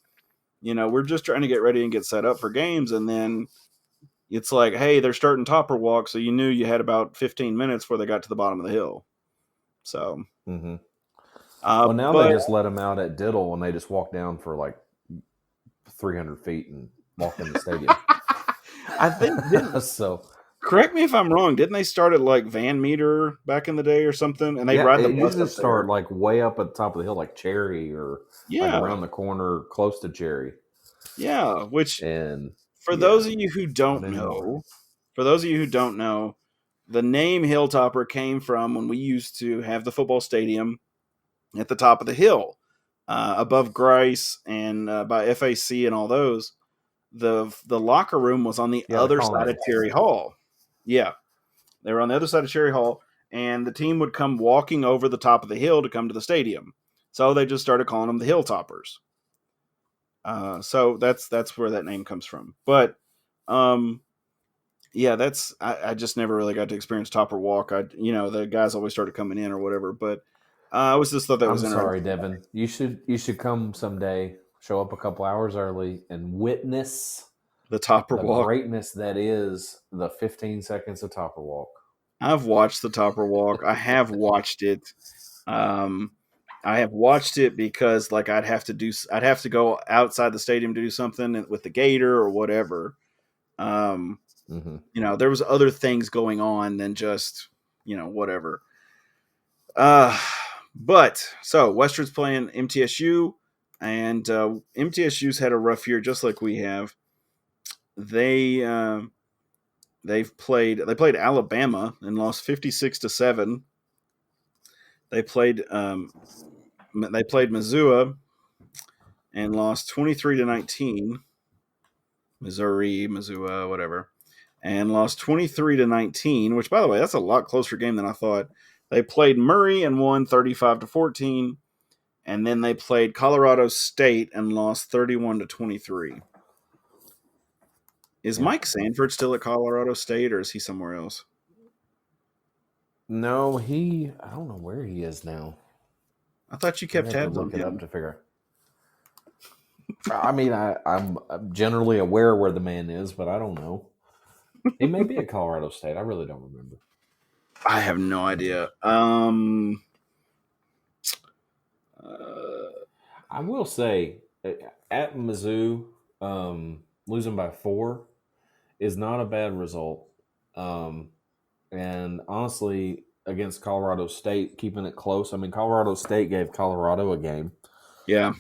we're just trying to get ready and get set up for games, and then it's like, hey, they're starting Topper Walk, so you knew you had about 15 minutes before they got to the bottom of the hill. So, well, now they just let them out at Diddle, and they just walk down for like 300 feet and walk in the stadium. I think so. Correct me if I'm wrong. Didn't they start at like Van Meter back in the day or something? And they ride the bus. They start like way up at the top of the hill, like Cherry, or like around the corner, close to Cherry. Yeah, which for those of you who don't know, the name Hilltopper came from when we used to have the football stadium at the top of the hill, above Grice and by FAC and all those. The locker room was on the other side of Cherry Hall. Yeah, they were on the other side of Cherry Hall, and the team would come walking over the top of the hill to come to the stadium. So they just started calling them the Hilltoppers. So that's where that name comes from. But I just never really got to experience Topper Walk. The guys always started coming in or whatever. But I was just thought that was interesting. Sorry, Devin. You should come someday. Show up a couple hours early and witness the Topper Walk greatness that is the 15 seconds of Topper Walk. I've watched the Topper Walk. I have watched it. I have watched it because like I'd have to go outside the stadium to do something with the gator or whatever. There was other things going on than just whatever. But so Western's playing MTSU. And MTSU's had a rough year, just like we have. They played Alabama and lost 56-7. They played Missouri and lost 23-19. Missouri, whatever, and lost 23-19. Which, by the way, that's a lot closer game than I thought. They played Murray and won 35-14. and then they played Colorado State and lost 31-23. Is Mike Sanford still at Colorado State, or is he somewhere else? No, I don't know where he is now. I thought you I kept have to tabs on look it him. up to figure. I mean, I'm generally aware where the man is, but I don't know. He may be at Colorado State. I really don't remember. I have no idea. I will say, at Mizzou, losing by 4 is not a bad result. And honestly, against Colorado State, keeping it close. I mean, Colorado State gave Colorado a game. Yeah.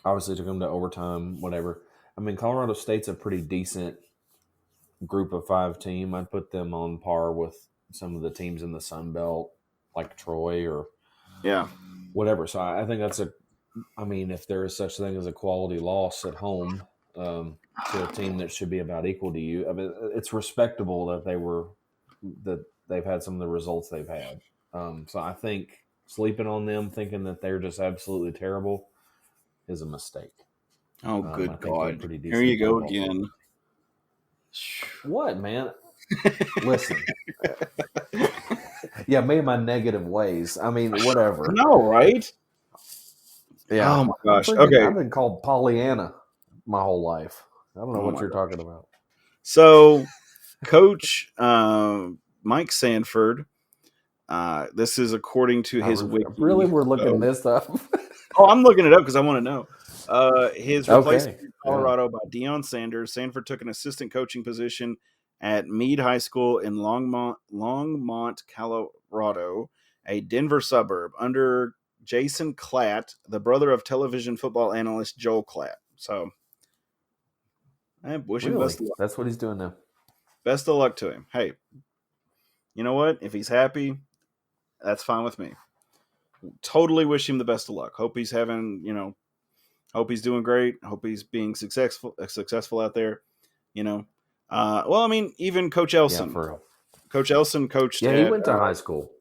Obviously took them to overtime, whatever. I mean, Colorado State's a pretty decent group of 5 team. I'd put them on par with some of the teams in the Sun Belt, like Troy or whatever. So I think that's if there is such thing as a quality loss at home to a team that should be about equal to you, I mean, it's respectable that they've had some of the results they've had. So I think sleeping on them, thinking that they're just absolutely terrible, is a mistake. Oh, good God. Here Here you go again. What, man? Listen. Yeah, me and my negative ways. I mean, whatever. No, right? Yeah. Oh, my gosh. I've been called Pollyanna my whole life. I don't know what you're talking about. So, Coach Mike Sanford, this is according to his wiki. Really? We're looking this up? I'm looking it up because I want to know. His replacement in Colorado by Deion Sanders. Sanford took an assistant coaching position at Meade High School in Longmont, Colorado, a Denver suburb, under Jason Klatt, the brother of television football analyst Joel Klatt. So, I wish him best of luck. That's what he's doing now. Best of luck to him. Hey, you know what? If he's happy, that's fine with me. Totally wish him the best of luck. Hope he's having, hope he's doing great. Hope he's being successful out there. Even Coach Elson. Yeah, for real. Coach Elson coached. Yeah, he went to high school.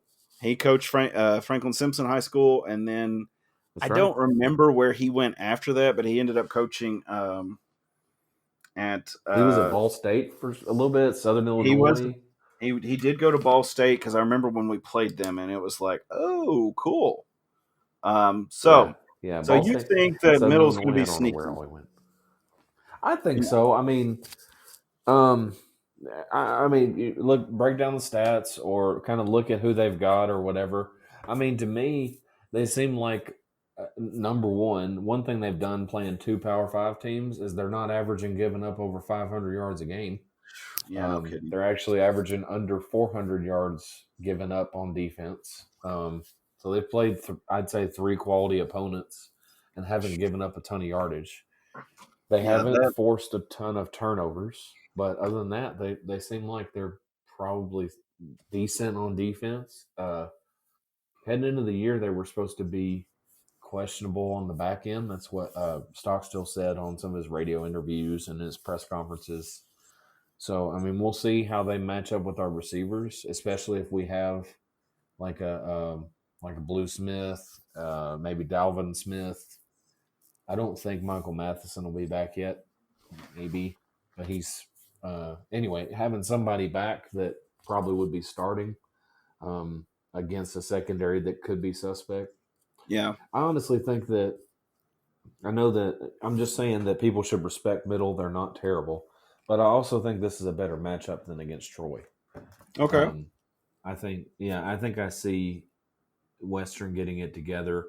He coached Franklin Simpson High School, and then don't remember where he went after that, but he ended up coaching at. He was at Ball State for a little bit. Southern Illinois. He did go to Ball State because I remember when we played them, and it was like, oh, cool. So you think that middle's going to be sneaky? I think so. I mean, break down the stats or kind of look at who they've got or whatever. I mean, to me, they seem like number one thing they've done playing 2 Power 5 teams is they're not averaging giving up over 500 yards a game. Yeah, no kidding. They're actually averaging under 400 yards given up on defense. So they've played, I'd say, 3 quality opponents and haven't given up a ton of yardage. They haven't forced a ton of turnovers, but other than that, they seem like they're probably decent on defense. Heading into the year, they were supposed to be questionable on the back end. That's what Stockstill said on some of his radio interviews and his press conferences. So, I mean, we'll see how they match up with our receivers, especially if we have like a Blue Smith, maybe Dalvin Smith. I don't think Michael Matheson will be back yet, maybe, but he's anyway, having somebody back that probably would be starting against a secondary that could be suspect. Yeah. I honestly think that I'm just saying that people should respect middle. They're not terrible. But I also think this is a better matchup than against Troy. Okay. I think I see Western getting it together,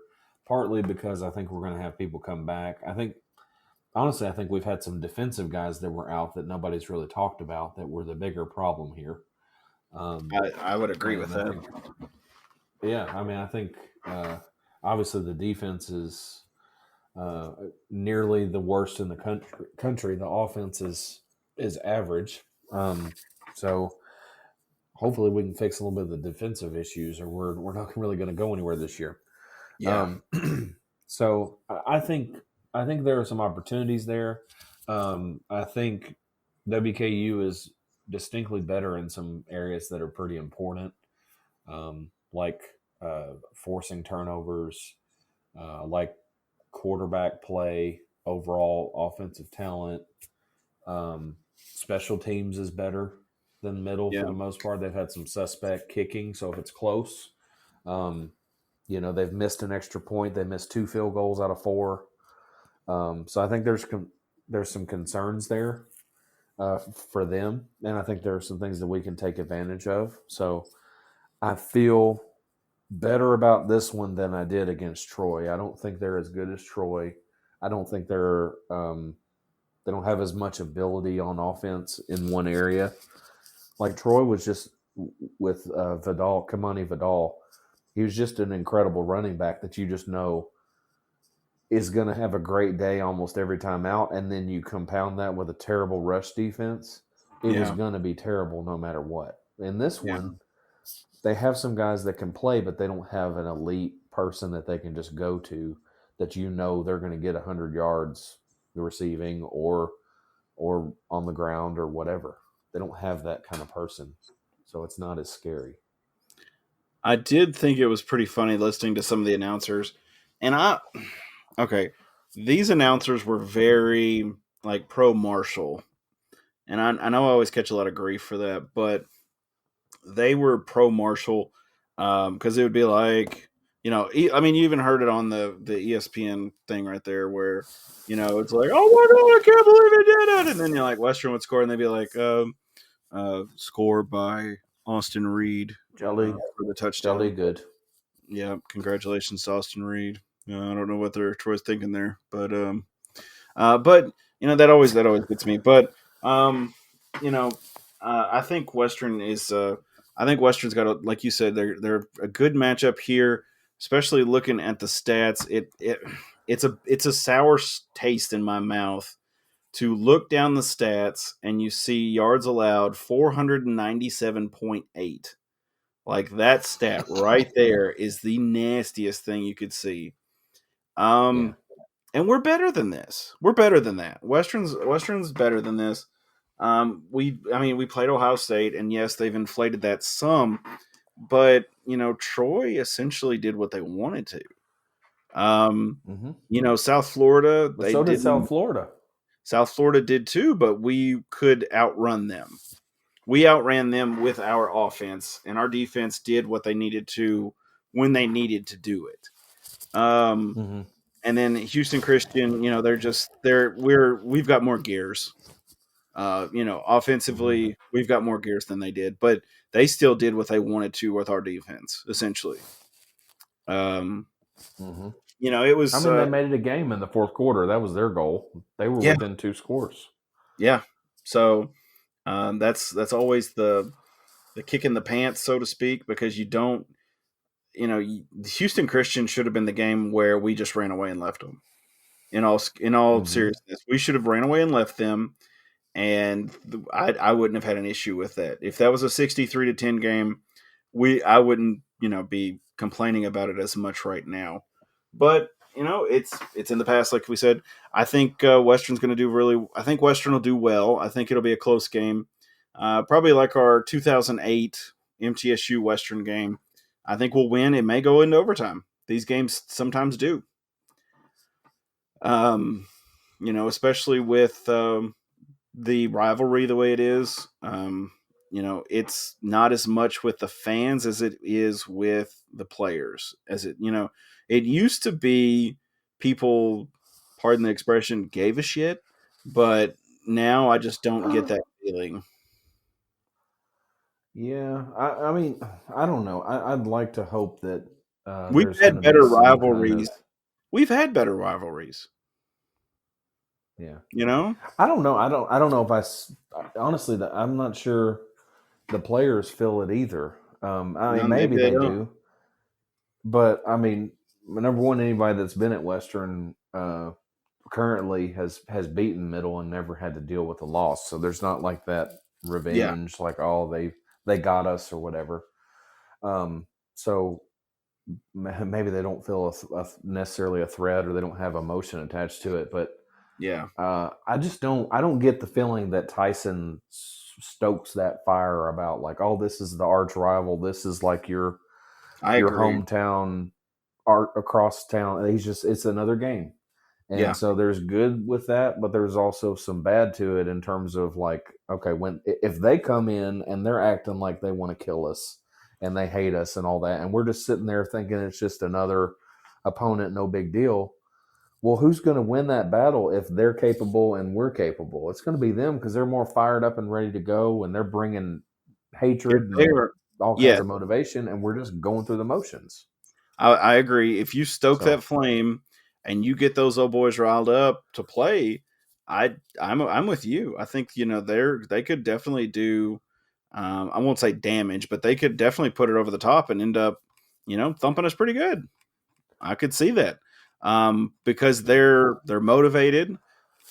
partly because I think we're going to have people come back. I think we've had some defensive guys that were out that nobody's really talked about that were the bigger problem here. I would agree with that. I think obviously the defense is nearly the worst in the country. The offense is average. So hopefully we can fix a little bit of the defensive issues, or we're not really going to go anywhere this year. Yeah. So I think there are some opportunities there. I think WKU is distinctly better in some areas that are pretty important. Like forcing turnovers. I like quarterback play, overall offensive talent. Special teams is better than middle for the most part. They've had some suspect kicking, so if it's close, they've missed an extra point. They missed 2 field goals out of 4. So I think there's some concerns there for them, and I think there are some things that we can take advantage of. So I feel better about this one than I did against Troy. I don't think they're as good as Troy. I don't think they're they don't have as much ability on offense in one area. Like Troy was just with Kamani Vidal. He was just an incredible running back that you just know is going to have a great day almost every time out. And then you compound that with a terrible rush defense. It was going to be terrible no matter what. In this one, they have some guys that can play, but they don't have an elite person that they can just go to that they're going to get 100 yards receiving or on the ground or whatever. They don't have that kind of person, so it's not as scary. I did think it was pretty funny listening to some of the announcers, and these announcers were very like pro Marshall, and I know I always catch a lot of grief for that, but they were pro Marshall because it would be like, you even heard it on the ESPN thing right there where, it's like, oh my God, I can't believe it did it. And then you're like, Western would score and they'd be like, score by Austin Reed for the touchdown. Jolly good. Yeah. Congratulations to Austin Reed. I don't know what Troy's thinking there, but that always gets me. But, I think Western is, I think Western's got like you said, they're a good matchup here, especially looking at the stats. It's a sour taste in my mouth to look down the stats and you see yards allowed 497.8. Like that stat right there is the nastiest thing you could see. And we're better than this. We're better than that. Western's better than this. We played Ohio State, and yes, they've inflated that some, but Troy essentially did what they wanted to. South Florida, did South Florida. South Florida did too, but we could outrun them. We outran them with our offense, and our defense did what they needed to when they needed to do it. And then Houston Christian, we've got more gears. Offensively, we've got more gears than they did, but they still did what they wanted to with our defense, essentially. It was. They made it a game in the fourth quarter. That was their goal. They were within 2 scores. Yeah. So that's always the kick in the pants, so to speak, because you don't. Houston Christian should have been the game where we just ran away and left them. In all seriousness, we should have ran away and left them. And I wouldn't have had an issue with that. If that was a 63-10 game, I wouldn't, be complaining about it as much right now. But, it's in the past, like we said. I think Western's going to do I think Western will do well. I think it'll be a close game. Probably like our 2008 MTSU Western game. I think we'll win. It may go into overtime. These games sometimes do. Especially with the rivalry the way it is. It's not as much with the fans as it is with the players. It used to be people, pardon the expression, gave a shit, but now I just don't get that feeling. Yeah, I don't know. I'd like to hope that we've had better rivalries. We've had better rivalries. Yeah, I don't know. I don't know if honestly, I'm not sure the players feel it either. Maybe they do, but number one, anybody that's been at Western currently has beaten Middle and never had to deal with a loss. So there's not like that revenge, like they got us or whatever. So maybe they don't feel necessarily a threat, or they don't have emotion attached to it, but. Yeah. I don't get the feeling that Tyson stokes that fire about like, oh, this is the arch rival. This is like your I your agree. hometown art across town. It's another game. Yeah. And so there's good with that, but there's also some bad to it in terms of like, okay, if they come in and they're acting like they want to kill us and they hate us and all that, and we're just sitting there thinking it's just another opponent, no big deal. Well, who's going to win that battle if they're capable and we're capable? It's going to be them because they're more fired up and ready to go, and they're bringing If hatred and they're all kinds yeah, of motivation, and we're just going through the motions. I agree. If you stoke So that flame and you get those old boys riled up to play, I'm with you. I think they could definitely do. I won't say damage, but they could definitely put it over the top and end up thumping us pretty good. I could see that because they're motivated,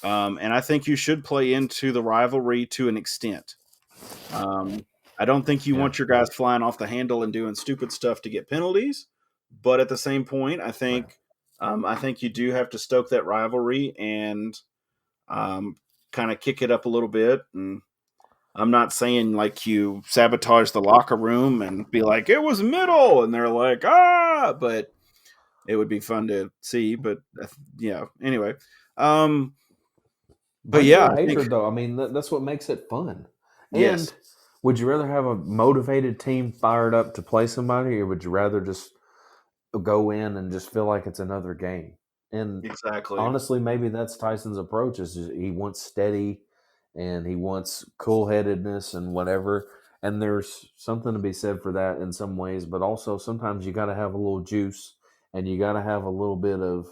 and I think you should play into the rivalry to an extent. Um, I don't think you yeah, want your guys flying off the handle and doing stupid stuff to get penalties, but at the same point, right. I think you do have to stoke that rivalry and kind of kick it up a little bit. And I'm not saying like you sabotage the locker room and be like it was middle, and they're like but it would be fun to see. But yeah, anyway, um, but Bring yeah, more I think hatred, though. I mean, that's what makes it fun. yes, And would you rather have a motivated team fired up to play somebody, or would you rather just go in and just feel like it's another game? And exactly. honestly, maybe that's Tyson's approach. Is he wants steady, and he wants cool headedness and whatever. And there's something to be said for that in some ways, but also sometimes you got to have a little juice, and you got to have a little bit of,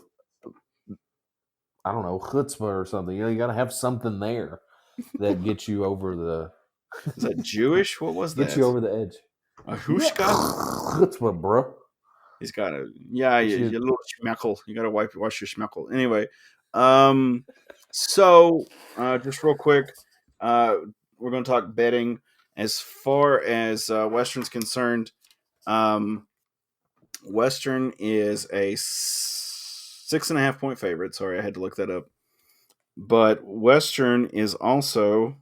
I don't know, chutzpah or something. You got to have something there that gets you over the Is that Jewish? What was gets that? you over the edge. A Yeah, Hushka? chutzpah, bro. He's got a yeah, You you should. little schmeckle. You got to wash your schmeckle. Anyway, um, so just real quick, uh, we're going to talk betting as far as Western's concerned. Um, Western is a 6.5 point favorite. Sorry, I had to look that up. But Western is also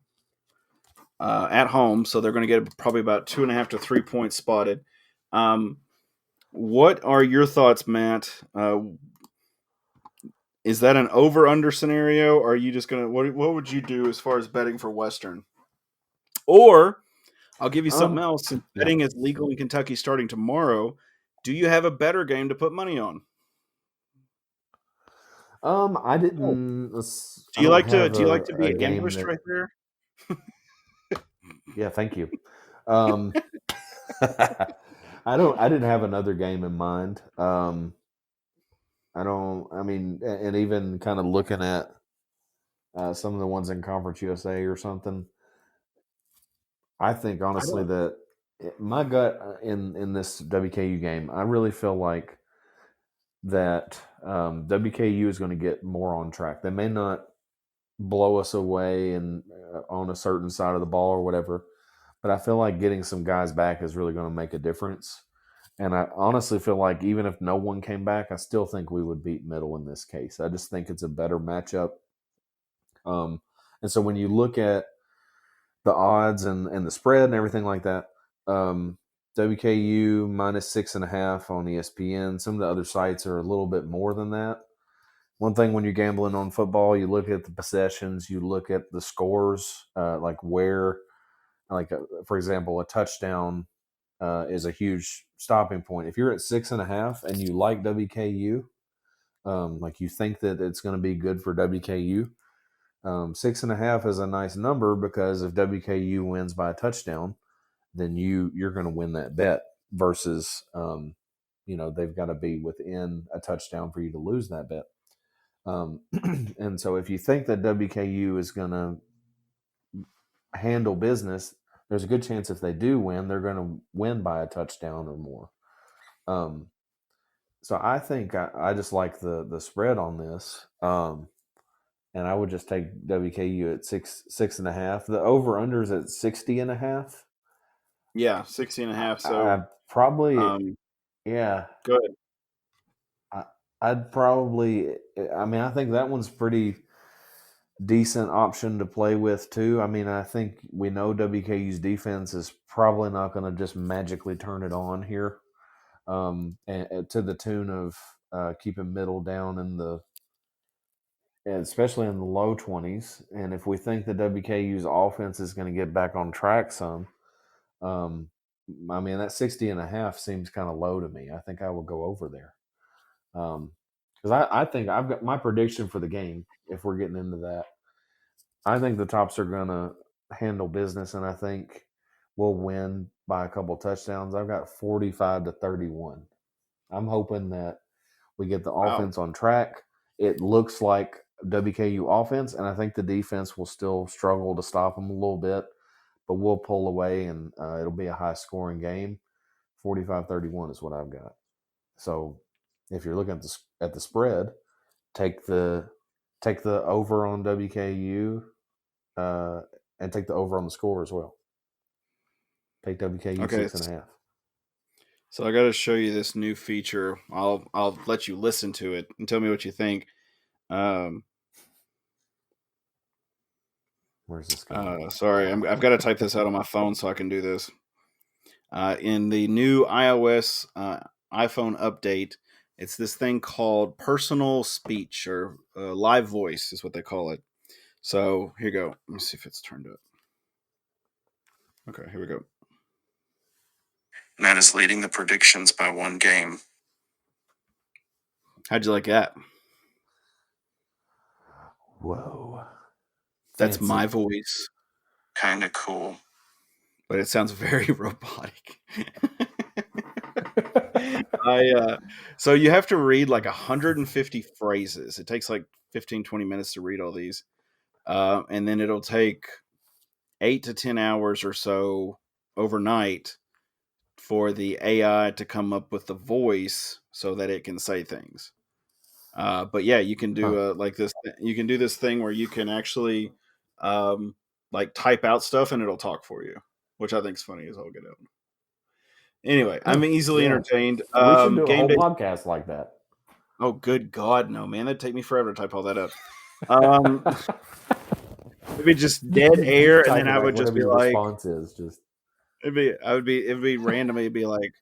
at home, so they're going to get probably about 2.5 to 3 points spotted. Um, what are your thoughts, Matt? Is that an over under scenario? Or are you just gonna what would you do as far as betting for Western? Or I'll give you something Um, else. Since yeah. betting is legal in Kentucky starting tomorrow, do you have a better game to put money on? I Oh, didn't. I don't have do you like to be a game ambushed that. right there? Yeah, thank you. Um, I don't. I didn't have another game in mind. I don't. I mean, and even kind of looking at some of the ones in Conference USA or something. I think I honestly don't. that my gut in this WKU game, I really feel like that WKU is going to get more on track. They may not blow us away and on a certain side of the ball or whatever, but I feel like getting some guys back is really going to make a difference. And I honestly feel like even if no one came back, I still think we would beat Middle in this case. I just think it's a better matchup. Um, and so when you look at the odds and the spread and everything like that, WKU minus 6.5 on ESPN. Some of the other sites are a little bit more than that. One thing when you're gambling on football, you look at the possessions, you look at the scores, like where, for example, a touchdown is a huge stopping point. If you're at 6.5 and you like WKU, like you think that it's going to be good for WKU, 6.5 is a nice number because if WKU wins by a touchdown, then you're going to win that bet versus they've got to be within a touchdown for you to lose that bet. And so if you think that WKU is going to handle business, there's a good chance if they do win, they're going to win by a touchdown or more. So I think I just like the spread on this. And I would just take WKU at 6.5. The over under is at 60.5. Yeah, 60.5. I So probably, um, yeah. good. I, I'd probably. I mean, I think that one's pretty decent option to play with too. I mean, I think we know WKU's defense is probably not going to just magically turn it on here. and to the tune of keeping middle down especially in the low 20s. And if we think the WKU's offense is going to get back on track some, I mean, that 60.5 seems kind of low to me. I think I will go over there. Because I think I've got my prediction for the game, if we're getting into that. I think the Tops are going to handle business, and I think we'll win by a couple touchdowns. I've got 45-31. I'm hoping that we get the offense on track. It looks like WKU offense, and I think the defense will still struggle to stop them a little bit, but we'll pull away, and it'll be a high-scoring game. 45-31 is what I've got. So if you're looking at the spread, take the over on WKU and take the over on the score as well. Take WKU 6.5. So I got to show you this new feature. I'll let you listen to it and tell me what you think. Where's this going? Sorry, I've got to type this out on my phone so I can do this. In the new iOS iPhone update, it's this thing called personal speech or live voice is what they call it. So here you go. Let me see if it's turned up. Okay, here we go. That is leading the predictions by one game. How'd you like that? Whoa. That's Fancy. my voice. Kind of cool. But it sounds very robotic. So you have to read like 150 phrases. It takes like 15-20 minutes to read all these. And then it'll take 8 to 10 hours or so overnight for the AI to come up with the voice so that it can say things. But yeah, you can do like this. You can do this thing where you can actually like type out stuff and it'll talk for you, which I think is funny as all get out. Anyway, I'm easily entertained. We should do a game whole day. podcast like that. Oh, good God, no, man! That'd take me forever to type all that up. It'd be just dead air, and then I would just be like, response is just. It'd be random. It'd be like,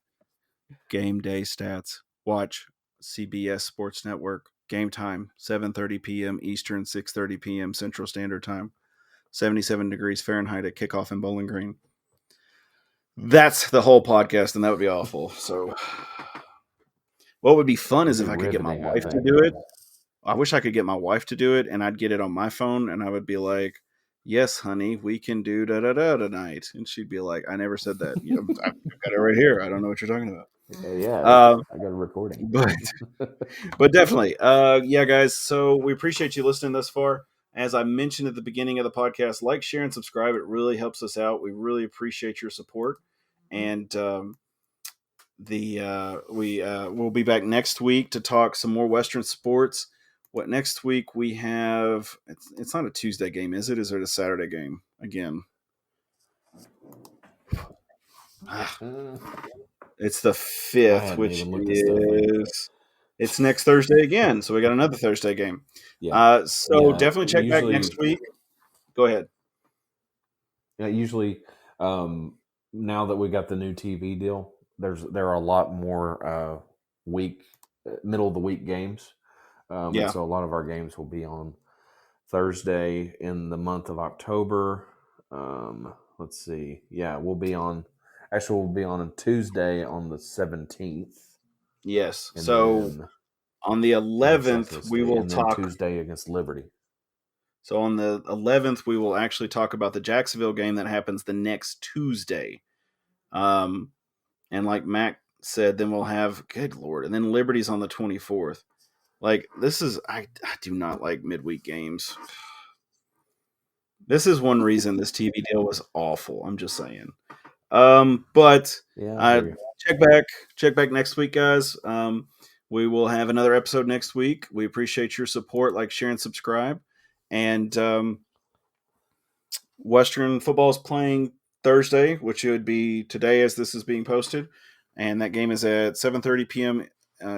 game day stats. Watch CBS Sports Network. Game time 7:30 p.m. Eastern, 6:30 p.m. Central Standard Time. 77 degrees Fahrenheit at kickoff in Bowling Green. That's the whole podcast, and that would be awful. So, what would be fun is if I could get my wife to do it. I wish I could get my wife to do it, and I'd get it on my phone, and I would be like, "Yes, honey, we can do da da da tonight," and she'd be like, "I never said that. I've got it right here. I don't know what you're talking about." Yeah, I got a recording, but definitely, yeah, guys. So we appreciate you listening thus far. As I mentioned at the beginning of the podcast, like, share, and subscribe. It really helps us out. We really appreciate your support. And we'll be back next week to talk some more Western sports. What next week we have? It's not a Tuesday game, is it? Is it a Saturday game again? It's the 5th, which is it's next Thursday again. So we got another Thursday game. Yeah. Definitely check back next week. Go ahead. Yeah, usually, now that we got the new TV deal, there are a lot more middle of the week games. So a lot of our games will be on Thursday in the month of October. Let's see. Yeah, we'll be on a Tuesday on the 17th. Yes. So on the 11th, we will talk Tuesday against Liberty. So on the 11th, we will actually talk about the Jacksonville game that happens the next Tuesday. And like Mac said, then we'll have, good Lord, and then Liberty's on the 24th. Like, this is, I do not like midweek games. This is one reason this TV deal was awful. I'm just saying. But check back next week, guys. We will have another episode next week. We appreciate your support. Like, share, and subscribe. And Western football is playing Thursday, which would be today as this is being posted. And that game is at 7:30 p.m.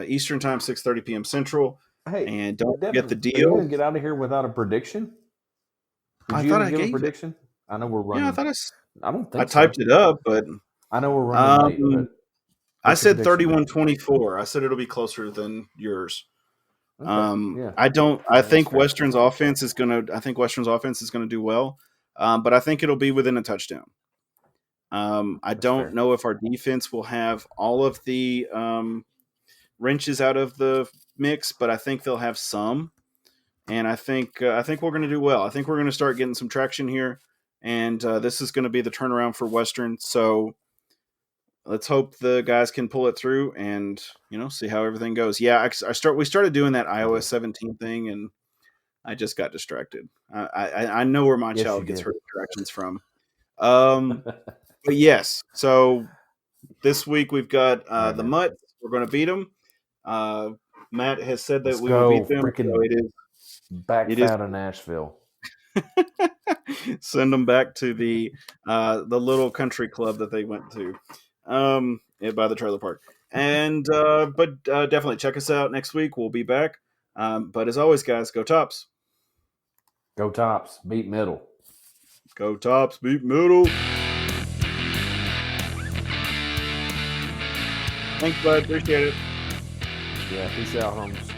Eastern Time, 6:30 p.m. Central. Hey, and don't Devin, forget the deal. Are you going to get out of here without a prediction? I thought I gave a prediction. I know we're running. Yeah, I don't think I typed it up, but I know we're running late. I What's your said prediction? 31-24. I said it'll be closer than yours. Okay, yeah. I That's think fair. Western's offense is gonna do well, but I think it'll be within a touchdown. I don't fair. know if our defense will have all of the wrenches out of the mix, but I think they'll have some, and I think we're going to do well. I think we're going to start getting some traction here, and this is going to be the turnaround for Western. So let's hope the guys can pull it through, and see how everything goes. Yeah, we started doing that iOS 17 thing, and I just got distracted. I know where my Yes, child you gets did. her distractions from. But yes, so this week we've got Right, the man. Mutt. We're going to beat them. Matt has said that Let's we will go. beat them. So Freaking it back is. out of Nashville. Send them back to the little country club that they went to, by the trailer park. And but definitely check us out next week. We'll be back. But as always, guys, go Tops. Go Tops. Beat Middle. Go Tops. Beat Middle. Thanks, bud. Appreciate it. Yeah, peace out, homies.